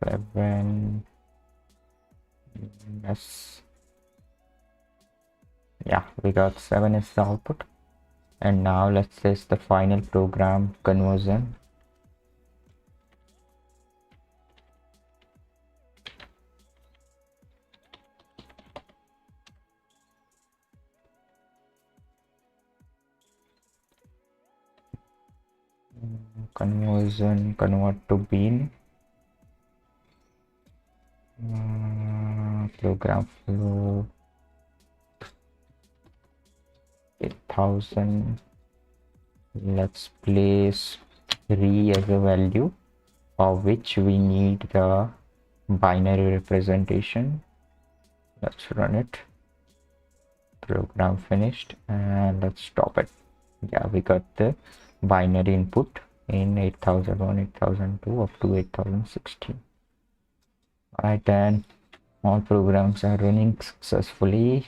7. Yes. Yeah, we got 7 as the output. And now let's test the final program conversion. Convert to bean. Program flow 8000. Let's place 3 as a value, of which we need the binary representation. Let's run it. Program finished, and let's stop it. Yeah, we got the binary input in 8001, 8002 up to 8016. Alright, then all programs are running successfully.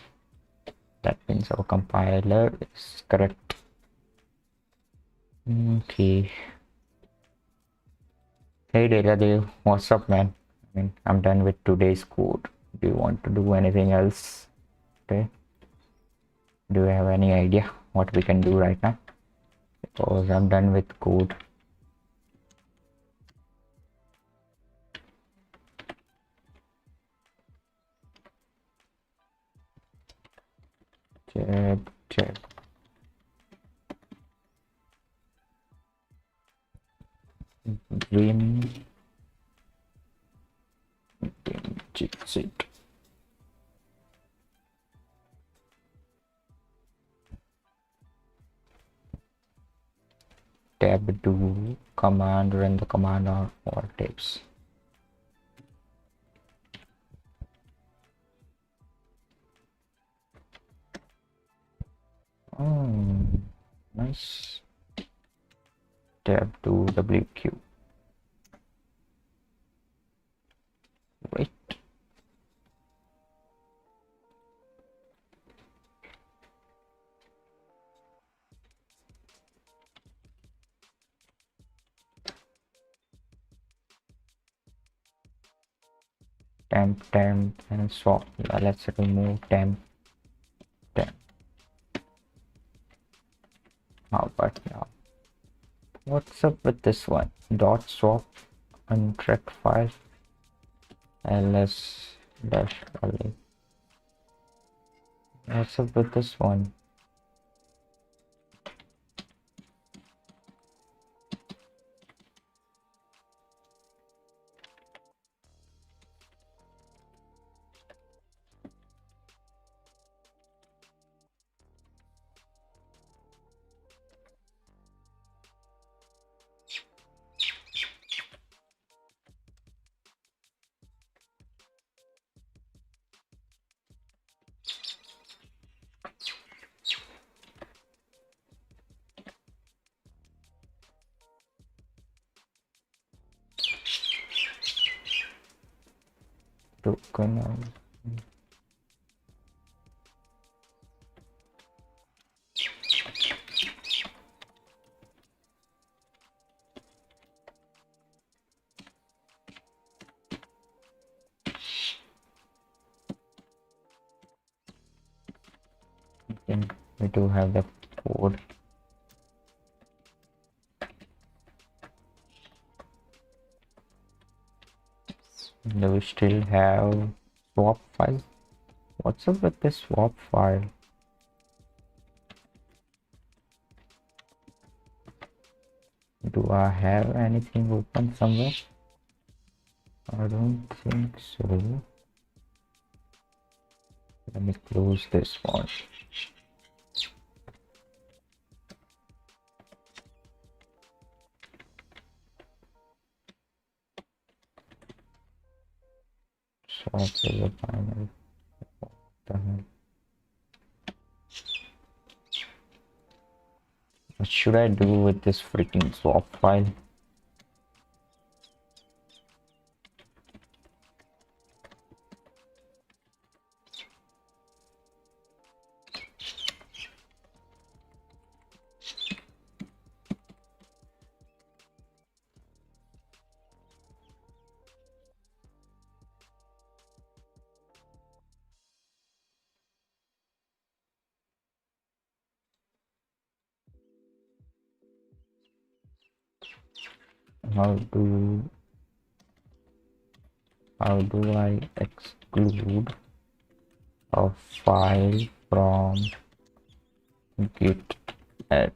That means our compiler is correct. Okay. Hey Dave, what's up, man? I mean, I'm done with today's code. Do you want to do anything else today? Do you have any idea what we can do right now? Because I'm done with code. Check. Dream cheat sheet. Tab do command, run the command on all tabs. Oh, nice. Tab to WQ. Wait. Temp and swap. Let's remove temp. What's up with this one? Dot swap untracked file ls dash only. What's up with this one? Token. We do have the code. Do we still have swap file? What's up with this swap file? Do I have anything open somewhere? I don't think so. Let me close this one. Swap is the final. What the hell? What should I do with this freaking swap file? How do I exclude a file from git add?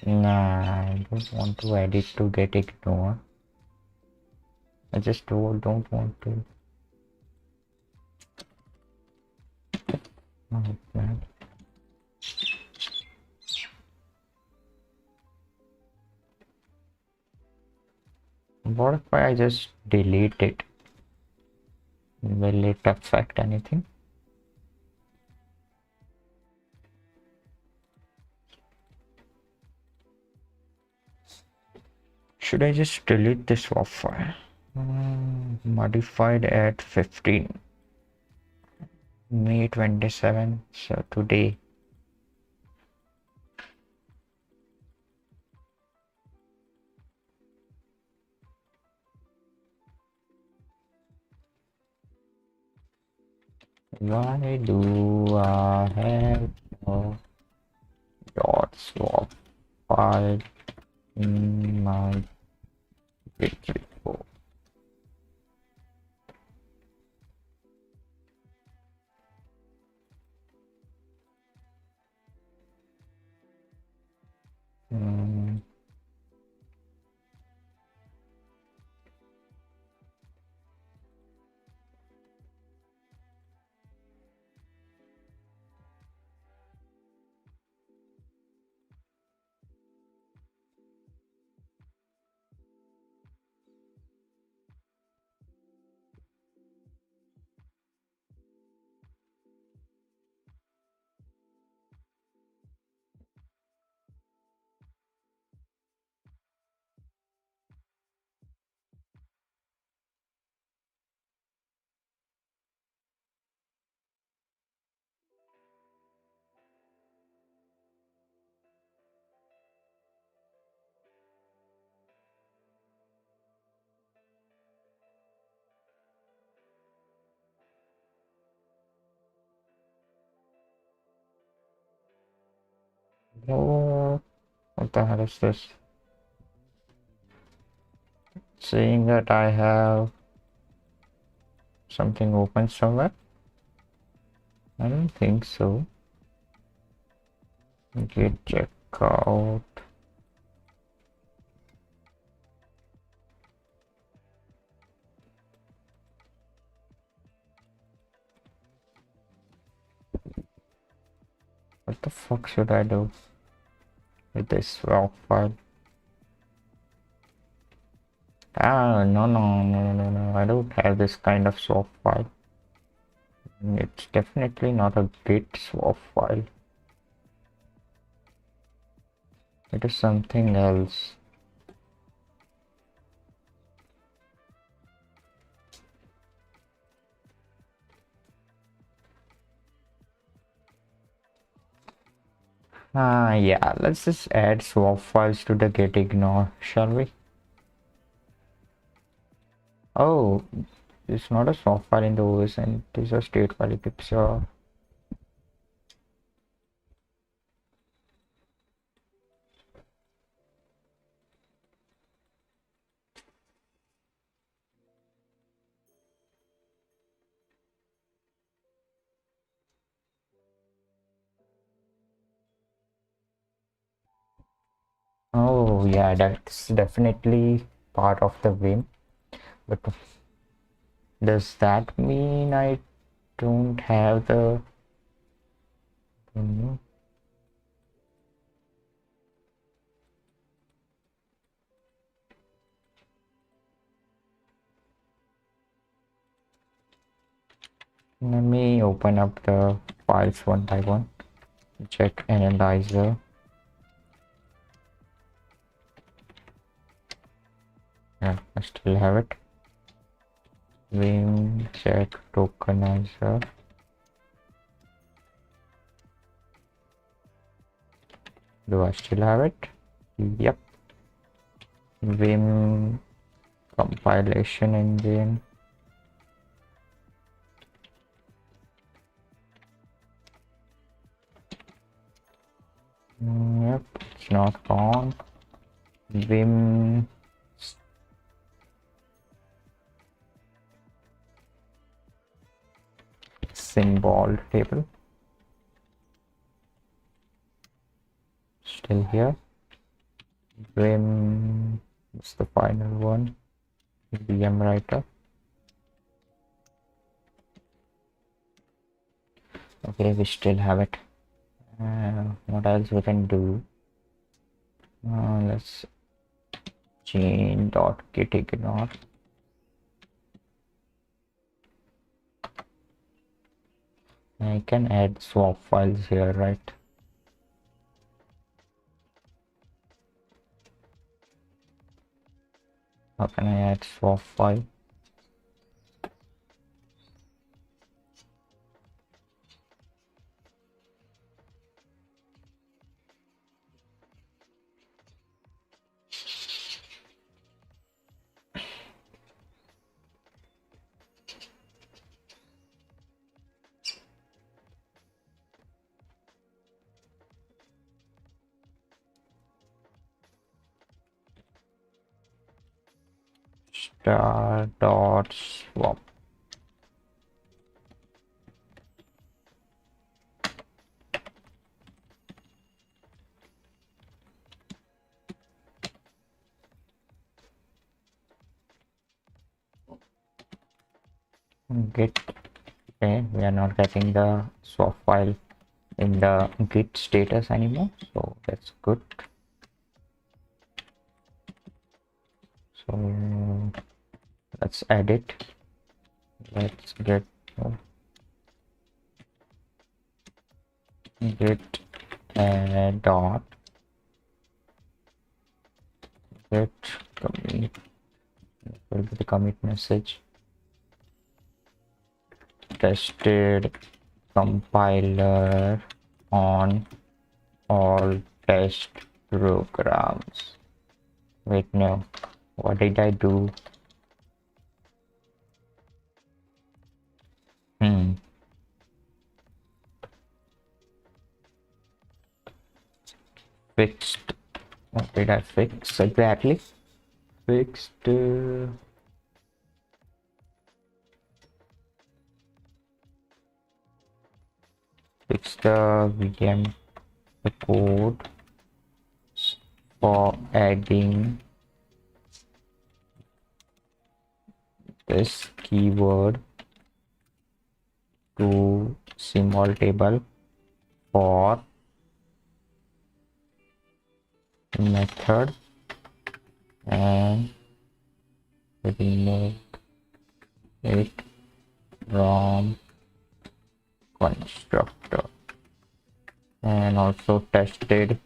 Nah, I don't want to edit to get ignored. I just don't want to. Oh, man. What if I just delete it? Will it affect anything? Should I just delete this swap file? Modified at 15 May 27, so today. Why do I have no dot swap file in my git repo? Oh, what the hell is this? Saying that I have something open somewhere? I don't think so. Git checkout. What the fuck should I do with this swap file? Ah, no. I don't have this kind of swap file. It's definitely not a Git swap file. It is something else. Yeah, let's just add swap files to the git ignore, shall we? Oh, it's not a swap file in the OS and it is a state file. It's a oh yeah, that's definitely part of the Vim. But does that mean I don't have the mm, let me open up the files one by one. Check analyzer. Yeah, I still have it. Vim check tokenizer. Do I still have it? Yep. Vim compilation engine. Yep, it's not on. Vim symbol table. Still here. Vim, what's the final one? VM writer. Okay, we still have it. What else we can do? Let's chain.git ignore. I can add swap files here, right? How can I add swap file? Star.swap. Git. Okay, we are not getting the swap file in the git status anymore, so that's good. So let's add it. Let's get git dot git commit. Will be the commit message. Tested compiler on all test programs. Wait, no. What did I do? fixed. What did I fix exactly? Fixed fix the VM the code for adding this keyword to symbol table for method and remove it from constructor, and also tested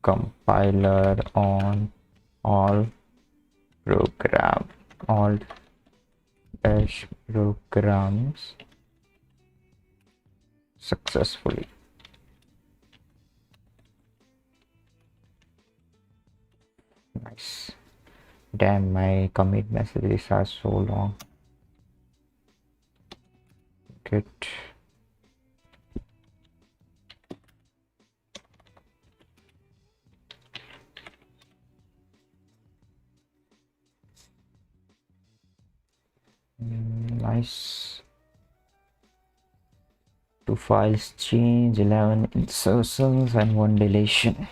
compiler on all dash programs successfully. Nice. Damn, my commit messages are so long. Good. Nice. 2 files change, 11 insertions and 1 deletion.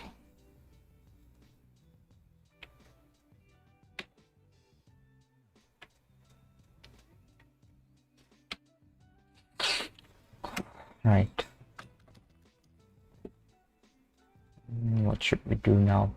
Right. What should we do now?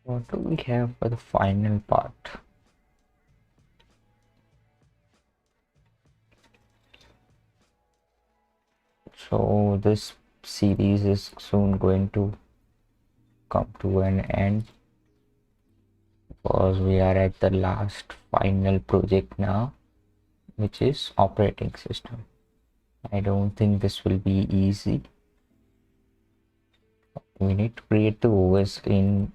What do we have for the final part? So this series is soon going to come to an end because we are at the last final project now, which is operating system. I don't think this will be easy. We need to create the OS in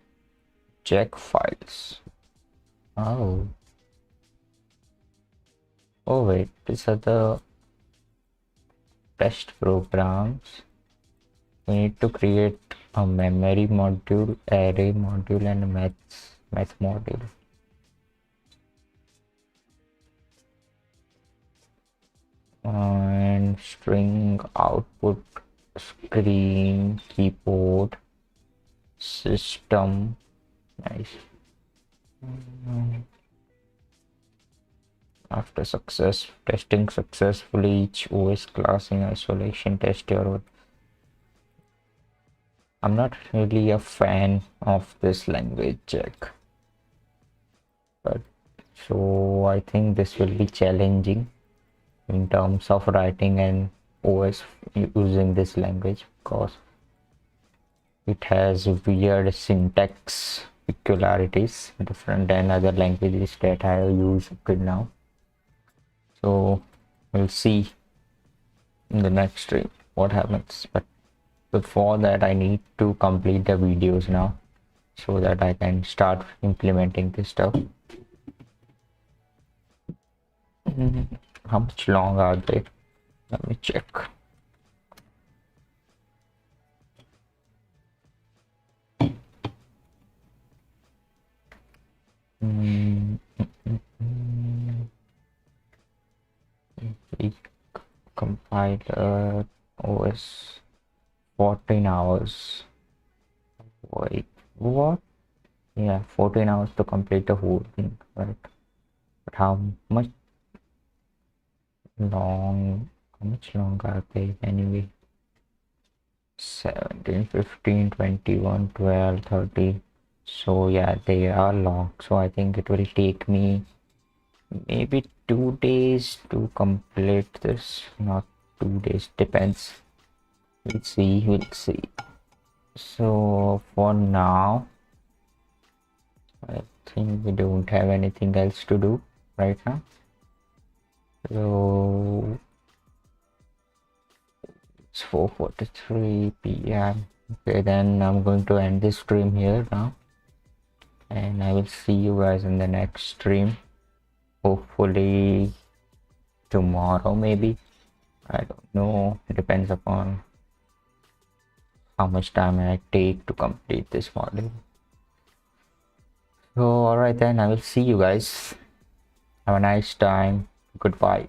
check files. Oh wait, these are the test programs. We need to create a memory module, array module, and a math module. And string output screen, keyboard, system. Nice. After testing successfully each OS class in isolation, test your. I'm not really a fan of this language check, but so I think this will be challenging in terms of writing an OS using this language, because it has weird syntax peculiarities different than other languages that I have used till now. So we'll see in the next stream what happens, but before that I need to complete the videos now so that I can start implementing this stuff. How much long are they? Let me check. Compiler OS 14 hours. Wait, what? Yeah, 14 hours to complete the whole thing, right? But how much long are they anyway? 17, 15, 21, 12, 30. So yeah, they are long. So I think it will take me maybe 2 days to complete this. Not 2 days, depends. We'll see. So for now, I think we don't have anything else to do right now. So it's 4:43 p.m. Okay, then I'm going to end this stream here now, and I will see you guys in the next stream, hopefully tomorrow, maybe. I don't know, it depends upon how much time I take to complete this module. So alright, then I will see you guys. Have a nice time. Goodbye.